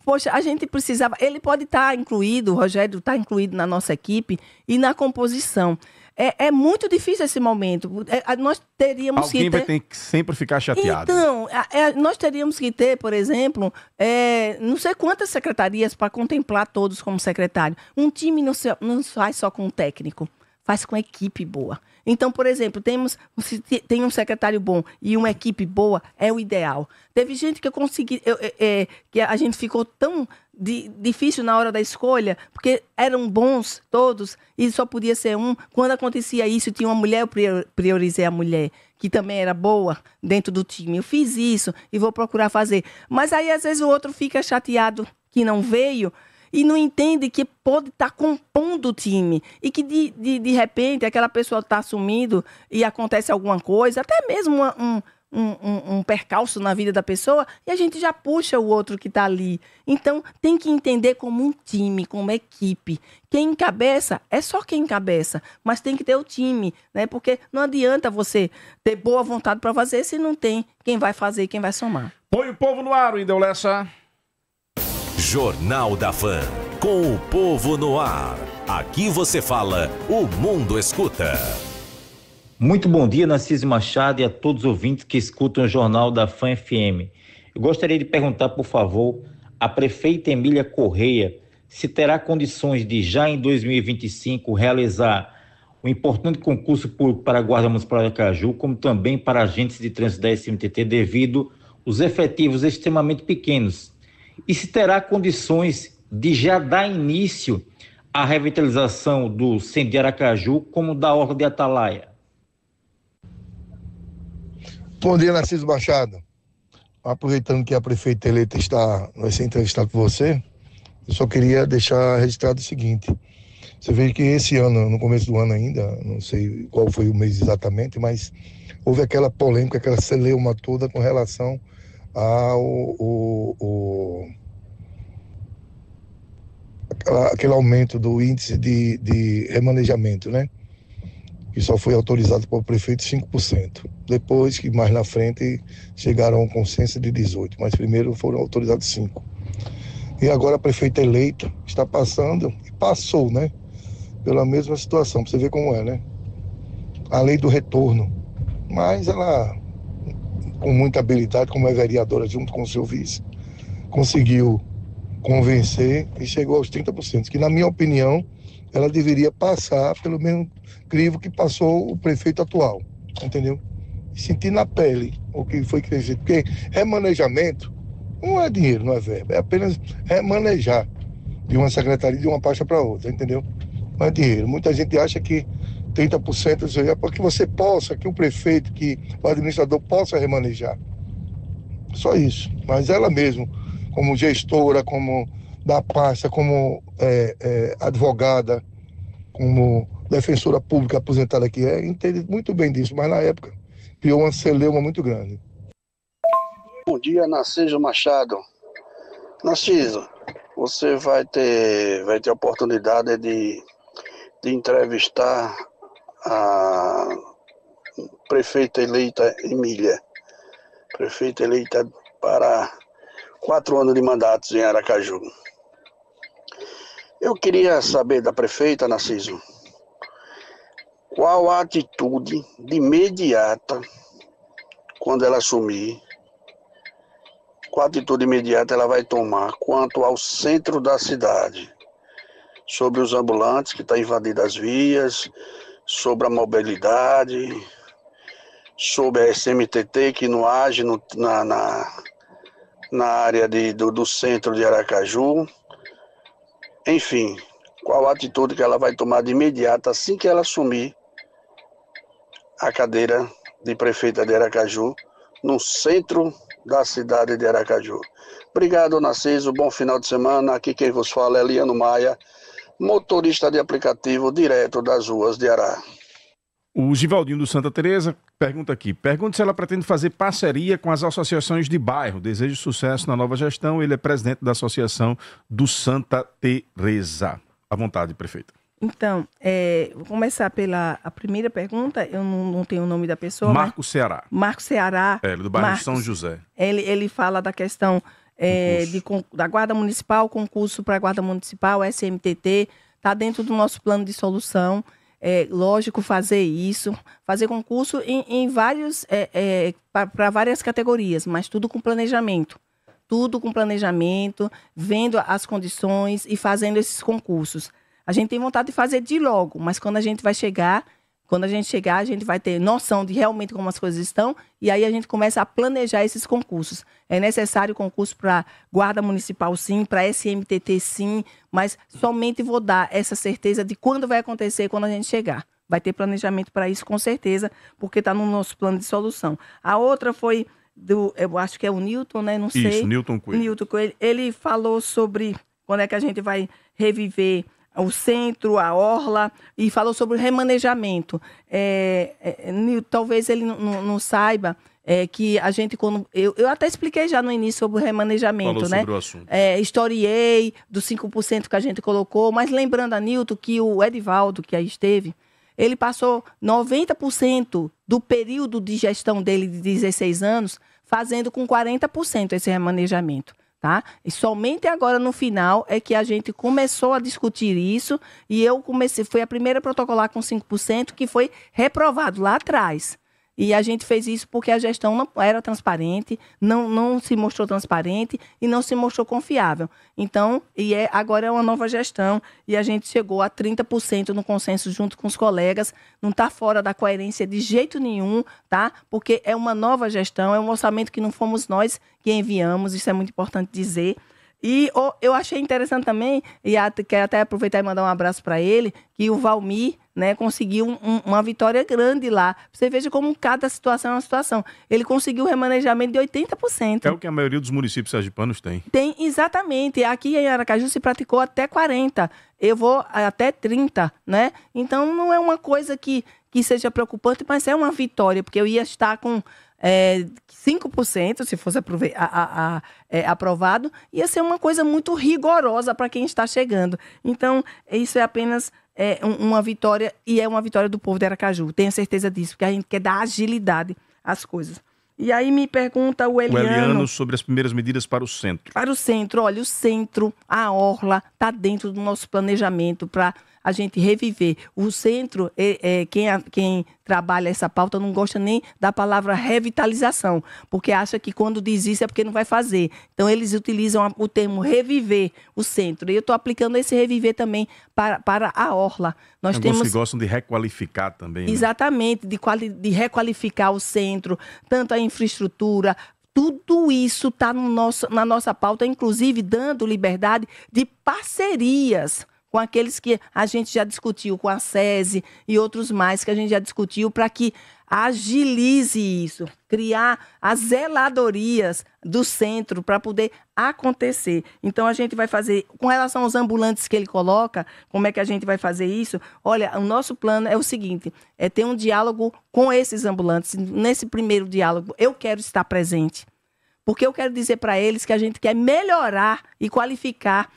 Poxa, a gente precisava... Ele pode estar incluído, o Rogério está incluído na nossa equipe e na composição. É muito difícil esse momento. Nós teríamos Alguém vai ter que sempre ficar chateado. Então, nós teríamos que ter, por exemplo, não sei quantas secretarias para contemplar todos como secretário. Um time não faz só com um técnico, faz com equipe boa. Então, por exemplo, tem um secretário bom e uma equipe boa, é o ideal. Teve gente que eu consegui, que a gente ficou tão difícil na hora da escolha, porque eram bons todos e só podia ser um. Quando acontecia isso, tinha uma mulher, eu priorizei a mulher, que também era boa dentro do time. Eu fiz isso e vou procurar fazer. Mas aí, às vezes, o outro fica chateado que não veio, e não entende que pode estar compondo o time. E que, de repente, aquela pessoa está sumindo e acontece alguma coisa, até mesmo um percalço na vida da pessoa, e a gente já puxa o outro que está ali. Então, tem que entender como um time, como equipe. Quem encabeça é só quem encabeça, mas tem que ter o time, né? Porque não adianta você ter boa vontade para fazer se não tem quem vai fazer e quem vai somar. Põe o povo no ar, Wendel Lessa. Jornal da Fã, com o povo no ar. Aqui você fala, o mundo escuta. Muito bom dia, Narciso Machado, e a todos os ouvintes que escutam o Jornal da Fã FM. Eu gostaria de perguntar, por favor, a prefeita Emília Correia se terá condições de, já em 2025, realizar um importante concurso público para a Guarda Municipal de Aracaju, como também para agentes de trânsito da SMTT, devido aos efetivos extremamente pequenos. E se terá condições de já dar início à revitalização do centro de Aracaju, como da Orla de Atalaia. Bom dia, Narciso Machado. Aproveitando que a prefeita eleita vai ser entrevistada por você, eu só queria deixar registrado o seguinte. Você vê que esse ano, no começo do ano ainda, não sei qual foi o mês exatamente, mas houve aquela polêmica, aquela celeuma toda com relação aquele aumento do índice de remanejamento, né? Que só foi autorizado pelo prefeito 5%. Depois que mais na frente chegaram a um consenso de 18%, mas primeiro foram autorizados 5%. E agora a prefeita eleita está passando, e passou, né? Pela mesma situação, para você ver como é, né? A lei do retorno. Mas ela, com muita habilidade, como é vereadora junto com o seu vice, conseguiu convencer e chegou aos 30%, que na minha opinião, ela deveria passar pelo mesmo crivo que passou o prefeito atual, entendeu? E sentir na pele o que foi crescido, porque remanejamento não é dinheiro, não é verba, é apenas remanejar de uma secretaria de uma pasta para outra, entendeu? Não é dinheiro. Muita gente acha que 30% isso aí é para que você possa, que o prefeito, que o administrador possa remanejar. Só isso. Mas ela mesmo, como gestora, como da pasta, como advogada, como defensora pública aposentada que entende muito bem disso, mas na época criou uma celeuma muito grande. Bom dia, Narciso Machado. Narciso, você vai ter a oportunidade de entrevistar a prefeita eleita Emília, prefeita eleita para 4 anos de mandatos em Aracaju. Eu queria saber da prefeita, Narciso, qual a atitude de imediata, quando ela assumir, qual atitude imediata ela vai tomar quanto ao centro da cidade, sobre os ambulantes que estão invadindo as vias, sobre a mobilidade, sobre a SMTT que não age na área do centro de Aracaju. Enfim, qual a atitude que ela vai tomar de imediato assim que ela assumir a cadeira de prefeita de Aracaju, no centro da cidade de Aracaju. Obrigado, Narciso. Bom final de semana. Aqui quem vos fala é Eliano Maia, motorista de aplicativo direto das ruas de Ará. O Givaldinho do Santa Teresa pergunta se ela pretende fazer parceria com as associações de bairro. Desejo sucesso na nova gestão. Ele é presidente da Associação do Santa Teresa. À vontade, prefeita. Então, vou começar pela primeira pergunta. Eu não tenho o nome da pessoa. Marco Ceará. Marco Ceará. Do bairro São José. Ele fala da questão da Guarda Municipal, concurso para a Guarda Municipal, SMTT. Está dentro do nosso plano de solução. Lógico, fazer concurso em vários, para várias categorias, mas tudo com planejamento. Vendo as condições e fazendo esses concursos. A gente tem vontade de fazer de logo, mas quando a gente chegar, a gente vai ter noção de realmente como as coisas estão e aí a gente começa a planejar esses concursos. É necessário concurso para Guarda Municipal, sim, para SMTT, sim, mas somente vou dar essa certeza de quando vai acontecer quando a gente chegar. Vai ter planejamento para isso, com certeza, porque está no nosso plano de solução. A outra foi eu acho que é o Newton, né? Não sei. Isso, Newton Coelho. Ele falou sobre quando é que a gente vai reviver o centro, a orla, e falou sobre o remanejamento. Talvez ele não saiba que a gente, quando eu até expliquei já no início sobre o remanejamento, falou sobre o assunto. Historiei dos 5% que a gente colocou, mas lembrando a Nilton que o Edivaldo, que aí esteve, ele passou 90% do período de gestão dele de 16 anos fazendo com 40% esse remanejamento. Tá? E somente agora no final é que a gente começou a discutir isso e fui a primeira a protocolar com 5% que foi reprovado lá atrás. E a gente fez isso porque a gestão não era transparente, não se mostrou transparente e não se mostrou confiável. Então, agora é uma nova gestão e a gente chegou a 30% no consenso junto com os colegas. Não está fora da coerência de jeito nenhum, tá? Porque é uma nova gestão, é um orçamento que não fomos nós que enviamos, isso é muito importante dizer. E eu achei interessante também, e quero até aproveitar e mandar um abraço para ele, que o Valmir, né, conseguiu uma vitória grande lá. Você veja como cada situação é uma situação. Ele conseguiu um remanejamento de 80%. É o que a maioria dos municípios sergipanos tem. Tem, exatamente. Aqui em Aracaju se praticou até 40%. Eu vou até 30%, né? Então não é uma coisa que seja preocupante, mas é uma vitória, porque eu ia estar com 5%, se fosse aprovado, ia ser uma coisa muito rigorosa para quem está chegando. Então, isso é apenas uma vitória, e é uma vitória do povo de Aracaju. Tenho certeza disso, porque a gente quer dar agilidade às coisas. E aí me pergunta o Eliano sobre as primeiras medidas para o centro. Para o centro, olha, o centro, a orla, está dentro do nosso planejamento para a gente reviver. O centro, quem trabalha essa pauta não gosta nem da palavra revitalização, porque acha que quando diz isso é porque não vai fazer. Então, eles utilizam o termo reviver o centro. E eu estou aplicando esse reviver também para a orla. Nós temos que gostam de requalificar também. Né? Exatamente, de requalificar o centro, tanto a infraestrutura. Tudo isso está na nossa pauta, inclusive dando liberdade de parcerias com aqueles que a gente já discutiu, com a SESI e outros mais que a gente já discutiu, para que agilize isso, criar as zeladorias do centro para poder acontecer. Então, a gente vai fazer, com relação aos ambulantes que ele coloca, como é que a gente vai fazer isso? Olha, o nosso plano é o seguinte, é ter um diálogo com esses ambulantes. Nesse primeiro diálogo, eu quero estar presente. Porque eu quero dizer para eles que a gente quer melhorar e qualificar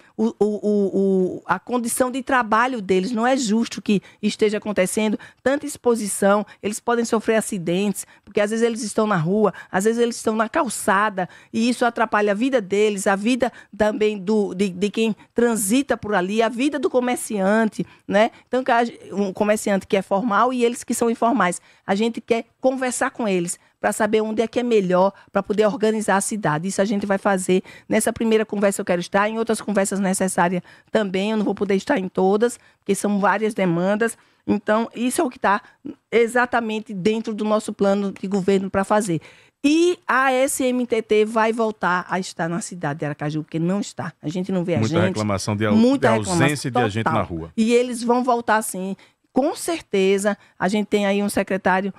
a condição de trabalho deles. Não é justo que esteja acontecendo tanta exposição, eles podem sofrer acidentes, porque às vezes eles estão na rua, às vezes eles estão na calçada, e isso atrapalha a vida deles, a vida também de quem transita por ali, a vida do comerciante, né? Então, um comerciante que é formal e eles que são informais. A gente quer conversar com eles para saber onde é que é melhor para poder organizar a cidade. Isso a gente vai fazer. Nessa primeira conversa eu quero estar, em outras conversas necessárias também, eu não vou poder estar em todas, porque são várias demandas. Então, isso é o que está exatamente dentro do nosso plano de governo para fazer. E a SMTT vai voltar a estar na cidade de Aracaju, porque não está. A gente não vê muita reclamação de ausência de agente na rua. E eles vão voltar sim. Com certeza, a gente tem aí um secretário,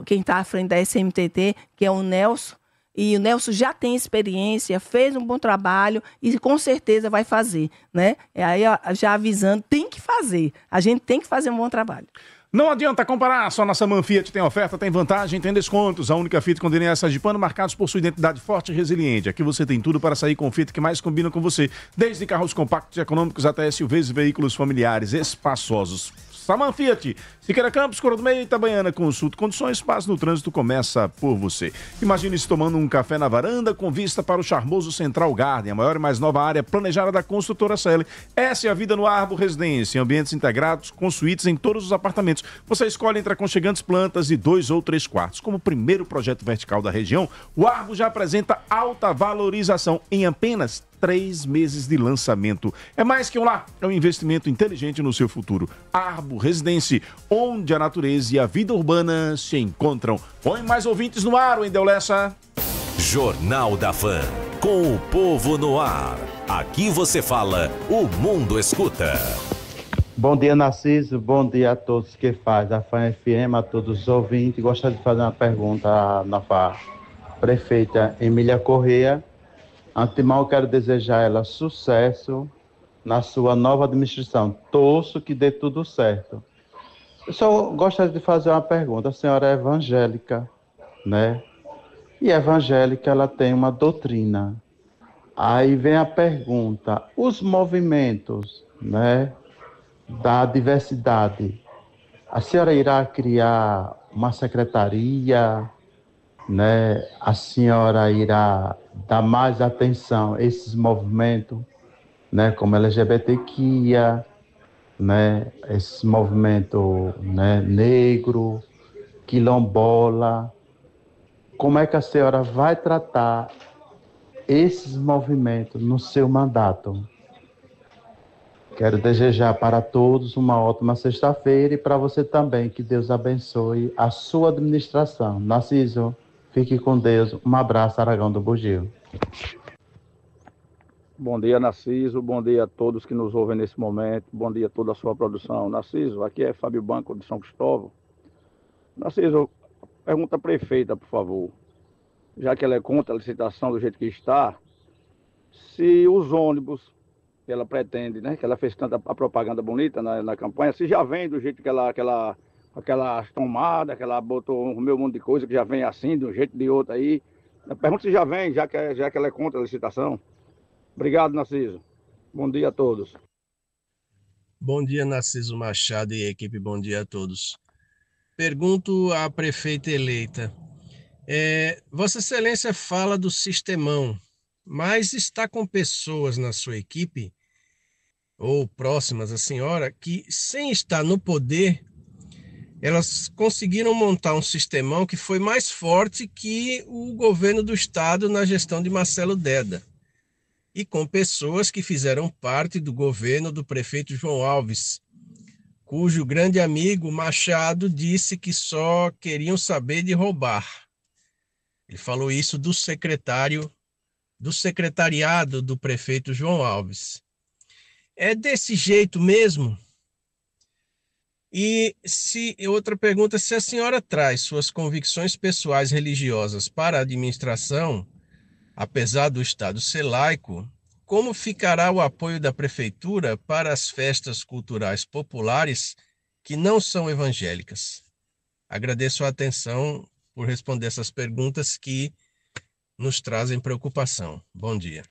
quem está à frente da SMTT, que é o Nelson, e o Nelson já tem experiência, fez um bom trabalho e com certeza vai fazer, né? Aí, já avisando, tem que fazer. A gente tem que fazer um bom trabalho. Não adianta comparar, só na Saman Fiat tem oferta, tem vantagem, tem descontos. A única Fiat com DNA sergipano marcados por sua identidade forte e resiliente. Aqui você tem tudo para sair com o Fiat que mais combina com você. Desde carros compactos e econômicos até SUVs e veículos familiares espaçosos. Saman Fiat, Siqueira Campos, Coroa do Meio, Itabaiana, consulta condições, paz no trânsito começa por você. Imagine-se tomando um café na varanda com vista para o charmoso Central Garden, a maior e mais nova área planejada da construtora Sele. Essa é a vida no Arbo Residência, ambientes integrados com suítes em todos os apartamentos. Você escolhe entre aconchegantes plantas e 2 ou 3 quartos. Como primeiro projeto vertical da região, o Arbo já apresenta alta valorização em apenas 3 meses de lançamento. É mais que um lar, é um investimento inteligente no seu futuro. Arbo Residência, onde a natureza e a vida urbana se encontram. Põe mais ouvintes no ar, Wendel Lessa. Jornal da Fã, com o povo no ar. Aqui você fala, o mundo escuta. Bom dia, Narciso. Bom dia a todos que faz a Fã FM, a todos os ouvintes. Gostaria de fazer uma pergunta à nova prefeita Emília Corrêa. Antemão, eu quero desejar a ela sucesso na sua nova administração. Torço que dê tudo certo. Eu só gostaria de fazer uma pergunta. A senhora é evangélica, né? E evangélica, ela tem uma doutrina. Aí vem a pergunta: os movimentos, né, da diversidade, a senhora irá criar uma secretaria, né? A senhora irá dar mais atenção a esses movimentos, né, como LGBTQIA, né, esse movimento, né, negro, quilombola. Como é que a senhora vai tratar esses movimentos no seu mandato? Quero desejar para todos uma ótima sexta-feira e para você também, que Deus abençoe a sua administração. Narciso, fique com Deus. Um abraço, Aragão do Bugio. Bom dia, Narciso. Bom dia a todos que nos ouvem nesse momento. Bom dia a toda a sua produção. Narciso, aqui é Fábio Banco de São Cristóvão. Narciso, pergunta à prefeita, por favor. Já que ela é contra a licitação do jeito que está, se os ônibus que ela pretende, né, que ela fez tanta a propaganda bonita na campanha, se já vem do jeito que aquela tomada, que ela botou um meu monte de coisa que já vem assim, de um jeito de outro aí. Pergunta se já vem, já que ela é contra a licitação. Obrigado, Narciso. Bom dia a todos. Bom dia, Narciso Machado e equipe, bom dia a todos. Pergunto à prefeita eleita. Vossa Excelência fala do sistemão, mas está com pessoas na sua equipe, ou próximas à senhora, que sem estar no poder, elas conseguiram montar um sistemão que foi mais forte que o governo do estado na gestão de Marcelo Deda. E com pessoas que fizeram parte do governo do prefeito João Alves, cujo grande amigo Machado disse que só queriam saber de roubar. Ele falou isso do secretariado do prefeito João Alves. É desse jeito mesmo? E outra pergunta, se a senhora traz suas convicções pessoais religiosas para a administração, apesar do Estado ser laico, como ficará o apoio da prefeitura para as festas culturais populares que não são evangélicas? Agradeço a atenção por responder essas perguntas que nos trazem preocupação. Bom dia.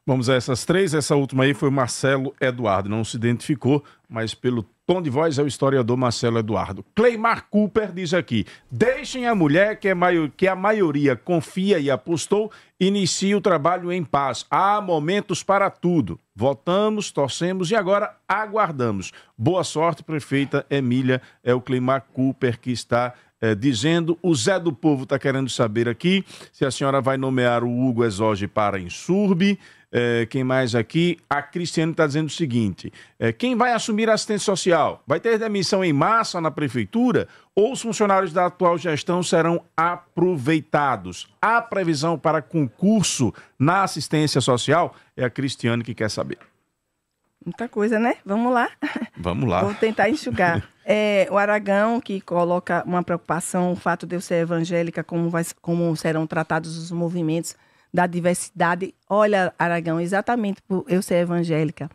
Vamos a essas três. Essa última aí foi o Marcelo Eduardo. Não se identificou, mas pelo tom de voz é o historiador Marcelo Eduardo. Cleimar Cooper diz aqui: deixem a mulher que a maioria confia e apostou, inicie o trabalho em paz. Há momentos para tudo. Votamos, torcemos e agora aguardamos. Boa sorte, prefeita Emília. É o Cleimar Cooper que está dizendo. O Zé do Povo está querendo saber aqui se a senhora vai nomear o Hugo Exoge para Insurb. Quem mais aqui? A Cristiane está dizendo o seguinte: quem vai assumir a assistência social? Vai ter demissão em massa na prefeitura ou os funcionários da atual gestão serão aproveitados? Há previsão para concurso na assistência social? É a Cristiane que quer saber. Muita coisa, né? Vamos lá. Vamos lá. Vou tentar enxugar. O Aragão, que coloca uma preocupação, o fato de eu ser evangélica, como serão tratados os movimentos da diversidade. Olha, Aragão, exatamente por eu ser evangélica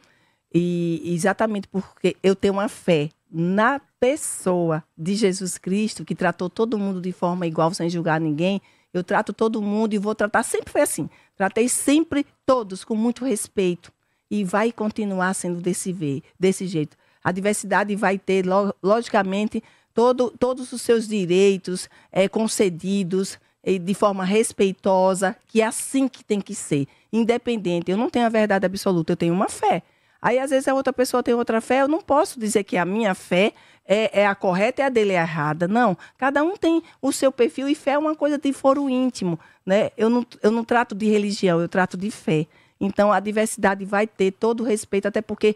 e exatamente porque eu tenho uma fé na pessoa de Jesus Cristo, que tratou todo mundo de forma igual, sem julgar ninguém, eu trato todo mundo e vou tratar, sempre foi assim, tratei sempre todos com muito respeito e vai continuar sendo desse jeito. A diversidade vai ter, logicamente, todos os seus direitos concedidos, de forma respeitosa, que é assim que tem que ser, independente. Eu não tenho a verdade absoluta, eu tenho uma fé. Aí, às vezes, a outra pessoa tem outra fé, eu não posso dizer que a minha fé é a correta e a dele é a errada. Não, cada um tem o seu perfil e fé é uma coisa de foro íntimo, né? Eu não trato de religião, eu trato de fé. Então, a diversidade vai ter todo o respeito, até porque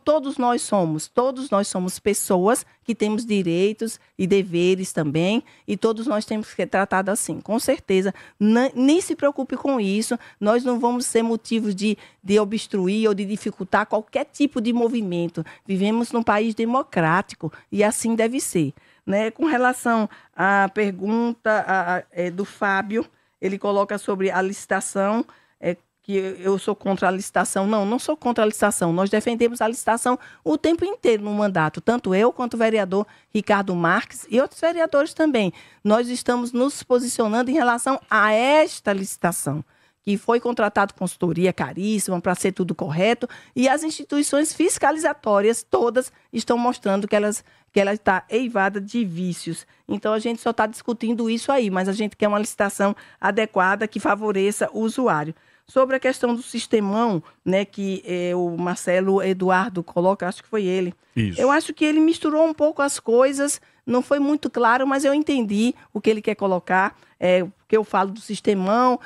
todos nós somos pessoas que temos direitos e deveres também, e todos nós temos que ser tratados assim, com certeza. Nem se preocupe com isso, nós não vamos ser motivos de obstruir ou de dificultar qualquer tipo de movimento. Vivemos num país democrático e assim deve ser, né? Com relação à pergunta do Fábio, ele coloca sobre a licitação, que eu sou contra a licitação. Não sou contra a licitação. Nós defendemos a licitação o tempo inteiro no mandato, tanto eu quanto o vereador Ricardo Marques e outros vereadores também. Nós estamos nos posicionando em relação a esta licitação, que foi contratado consultoria caríssima para ser tudo correto, e as instituições fiscalizatórias todas estão mostrando que ela está eivada de vícios. Então, a gente só está discutindo isso aí, mas a gente quer uma licitação adequada que favoreça o usuário. Sobre a questão do sistemão, né, que o Marcelo Eduardo coloca, acho que foi ele. Isso. Eu acho que ele misturou um pouco as coisas, não foi muito claro, mas eu entendi o que ele quer colocar. Porque eu falo do sistemão,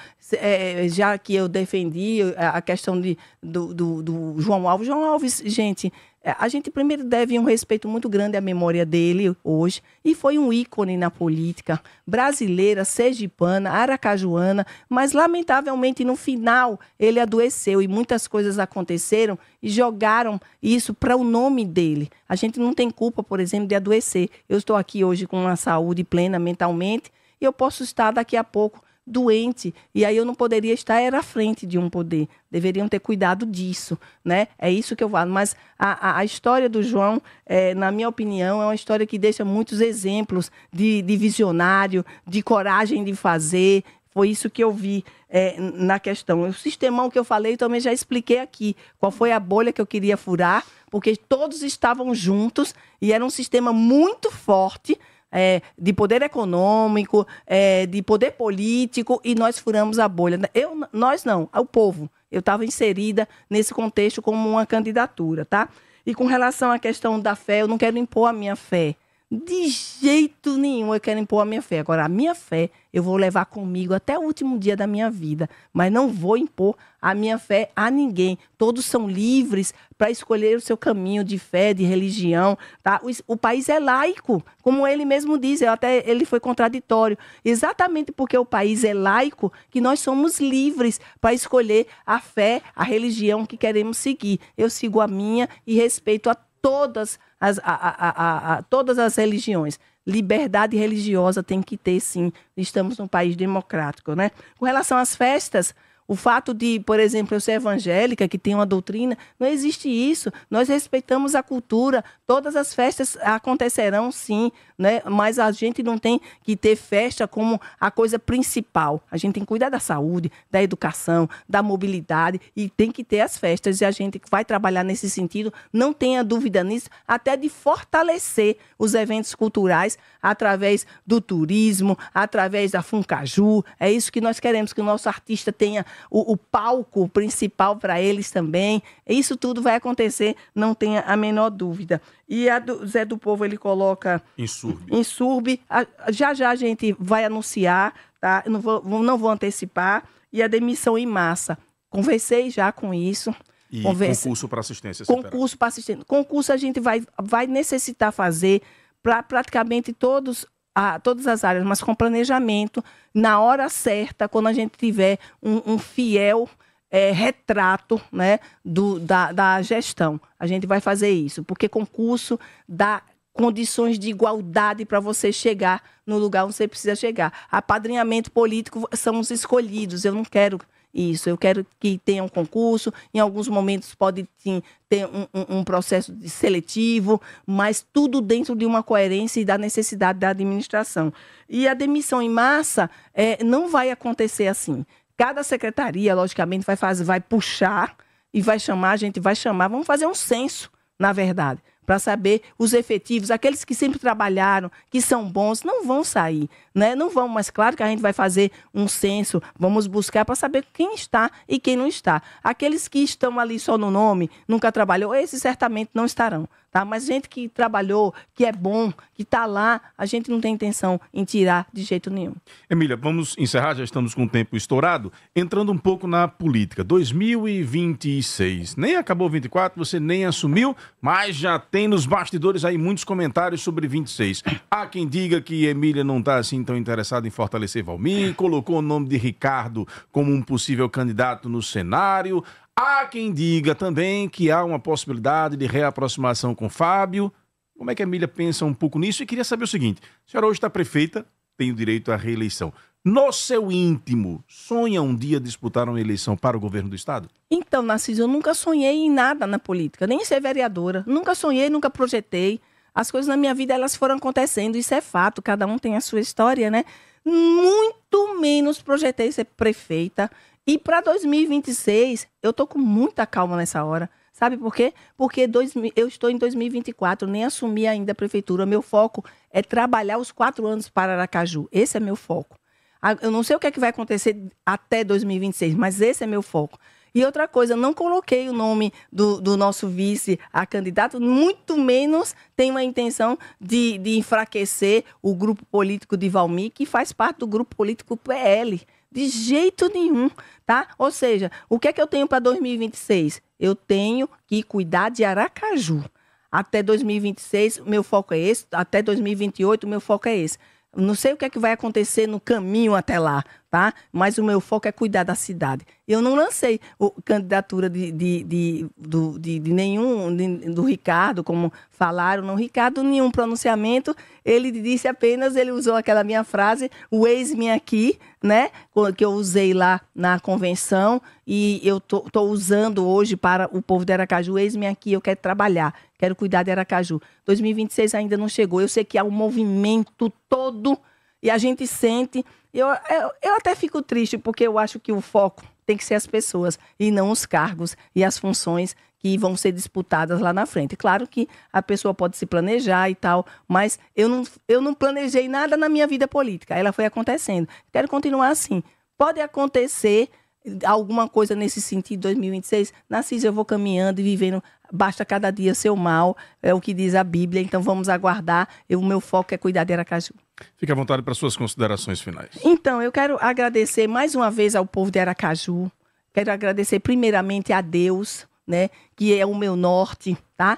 já que eu defendi a questão do João Alves. João Alves, gente, a gente primeiro deve um respeito muito grande à memória dele hoje, e foi um ícone na política brasileira, sergipana, aracajuana, mas lamentavelmente no final ele adoeceu e muitas coisas aconteceram e jogaram isso para o nome dele. A gente não tem culpa, por exemplo, de adoecer. Eu estou aqui hoje com uma saúde plena mentalmente, e eu posso estar daqui a pouco doente, e aí eu não poderia estar à frente de um poder. Deveriam ter cuidado disso, né? É isso que eu falo. Mas a história do João, na minha opinião, é uma história que deixa muitos exemplos de visionário, de coragem de fazer. Foi isso que eu vi na questão. O sistemão que eu falei, eu também já expliquei aqui qual foi a bolha que eu queria furar, porque todos estavam juntos e era um sistema muito forte, de poder econômico, de poder político, e nós furamos a bolha. Nós não, o povo. Eu estava inserida nesse contexto como uma candidatura, tá? E com relação à questão da fé, eu não quero impor a minha fé. De jeito nenhum eu quero impor a minha fé. Agora, a minha fé eu vou levar comigo até o último dia da minha vida, mas não vou impor a minha fé a ninguém. Todos são livres para escolher o seu caminho de fé, de religião, tá? O país é laico, como ele mesmo diz, até ele foi contraditório. Exatamente porque o país é laico que nós somos livres para escolher a fé, a religião que queremos seguir. Eu sigo a minha e respeito a todas as religiões. Liberdade religiosa tem que ter, sim. Estamos num país democrático, né? Com relação às festas, o fato de, por exemplo, eu ser evangélica, que tem uma doutrina, não existe isso. Nós respeitamos a cultura. Todas as festas acontecerão, sim, né? Mas a gente não tem que ter festa como a coisa principal. A gente tem que cuidar da saúde, da educação, da mobilidade, e tem que ter as festas. E a gente vai trabalhar nesse sentido, não tenha dúvida nisso, até de fortalecer os eventos culturais através do turismo, através da Funcaju. É isso que nós queremos, que o nosso artista tenha o palco principal para eles também. Isso tudo vai acontecer, não tenha a menor dúvida. E a do Zé do Povo, ele coloca Insurb. Já a gente vai anunciar, tá? Não vou antecipar. E a demissão em massa. Conversei já com isso. E concurso para assistência. Concurso para assistência. Concurso a gente vai necessitar fazer para praticamente todas as áreas, mas com planejamento, na hora certa, quando a gente tiver um fiel retrato, né, da gestão. A gente vai fazer isso, porque concurso dá condições de igualdade para você chegar no lugar onde você precisa chegar. Apadrinhamento político são os escolhidos, eu não quero isso, eu quero que tenha um concurso, em alguns momentos pode sim, ter um processo seletivo, mas tudo dentro de uma coerência e da necessidade da administração. E a demissão em massa não vai acontecer assim. Cada secretaria, logicamente, vai puxar e vai chamar, a gente vai chamar, vamos fazer um censo, na verdade, para saber os efetivos, aqueles que sempre trabalharam, que são bons, não vão sair, né? Não vão, mas claro que a gente vai fazer um censo, vamos buscar para saber quem está e quem não está. Aqueles que estão ali só no nome, nunca trabalhou, esses certamente não estarão, tá? Mas gente que trabalhou, que é bom, que está lá, a gente não tem intenção em tirar de jeito nenhum. Emília, vamos encerrar, já estamos com o tempo estourado, entrando um pouco na política. 2026, nem acabou 24, você nem assumiu, mas já tem nos bastidores aí muitos comentários sobre 26. Há quem diga que Emília não está assim tão interessada em fortalecer Valmir, colocou o nome de Ricardo como um possível candidato no cenário. Há quem diga também que há uma possibilidade de reaproximação com Fábio. Como é que a Emília pensa um pouco nisso? E queria saber o seguinte, a senhora hoje está prefeita, tem o direito à reeleição. No seu íntimo, sonha um dia disputar uma eleição para o governo do Estado? Então, Narciso, eu nunca sonhei em nada na política, nem em ser vereadora. Nunca sonhei, nunca projetei. As coisas na minha vida, elas foram acontecendo, isso é fato, cada um tem a sua história, né? Muito menos projetei ser prefeita. E para 2026, eu tô com muita calma nessa hora. Sabe por quê? Porque eu estou em 2024, nem assumi ainda a prefeitura. Meu foco é trabalhar os 4 anos para Aracaju. Esse é meu foco. Eu não sei o que é que vai acontecer até 2026, mas esse é meu foco. E outra coisa, não coloquei o nome do nosso vice a candidato, muito menos tenho a intenção de enfraquecer o grupo político de Valmir, que faz parte do grupo político PL. De jeito nenhum, tá? Ou seja, o que é que eu tenho para 2026? Eu tenho que cuidar de Aracaju. Até 2026, o meu foco é esse. Até 2028, o meu foco é esse. Não sei o que é que vai acontecer no caminho até lá, tá? Mas o meu foco é cuidar da cidade. Eu não lancei candidatura de nenhum, do Ricardo, como falaram. Não, Ricardo, nenhum pronunciamento. Ele disse apenas, ele usou aquela minha frase, o eis-me aqui, né? Que eu usei lá na convenção e eu tô usando hoje para o povo de Aracaju. Eis-me aqui, eu quero trabalhar, quero cuidar de Aracaju. 2026 ainda não chegou. Eu sei que há um movimento todo e a gente sente. Eu até fico triste porque eu acho que o foco tem que ser as pessoas e não os cargos e as funções que vão ser disputadas lá na frente. Claro que a pessoa pode se planejar e tal, mas eu não planejei nada na minha vida política. Ela foi acontecendo. Quero continuar assim. Pode acontecer alguma coisa nesse sentido em 2026? Narciso, eu vou caminhando e vivendo, basta cada dia seu mal, é o que diz a Bíblia, então vamos aguardar. O meu foco é cuidar de Aracaju. Fique à vontade para suas considerações finais. Então, eu quero agradecer mais uma vez ao povo de Aracaju, quero agradecer primeiramente a Deus, né, que é o meu norte, tá?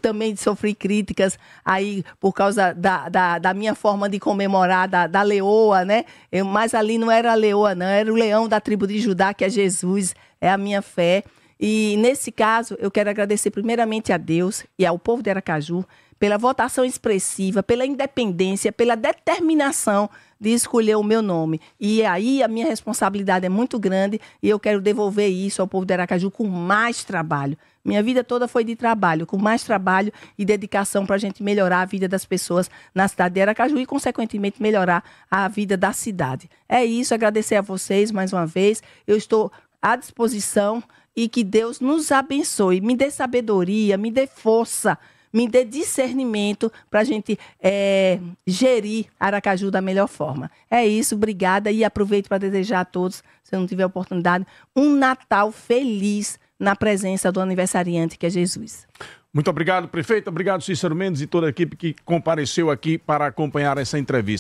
Também sofri críticas aí por causa da minha forma de comemorar, da leoa, né? Mas ali não era a leoa, não, era o leão da tribo de Judá, que é Jesus, é a minha fé. E nesse caso, eu quero agradecer primeiramente a Deus e ao povo de Aracaju pela votação expressiva, pela independência, pela determinação de escolher o meu nome. E aí a minha responsabilidade é muito grande e eu quero devolver isso ao povo de Aracaju com mais trabalho. Minha vida toda foi de trabalho, com mais trabalho e dedicação para a gente melhorar a vida das pessoas na cidade de Aracaju e, consequentemente, melhorar a vida da cidade. É isso, agradecer a vocês mais uma vez. Eu estou à disposição e que Deus nos abençoe, me dê sabedoria, me dê força, me dê discernimento para a gente gerir Aracaju da melhor forma. É isso, obrigada e aproveito para desejar a todos, se eu não tiver oportunidade, um Natal feliz na presença do aniversariante, que é Jesus. Muito obrigado, prefeito. Obrigado, Cícero Mendes e toda a equipe que compareceu aqui para acompanhar essa entrevista.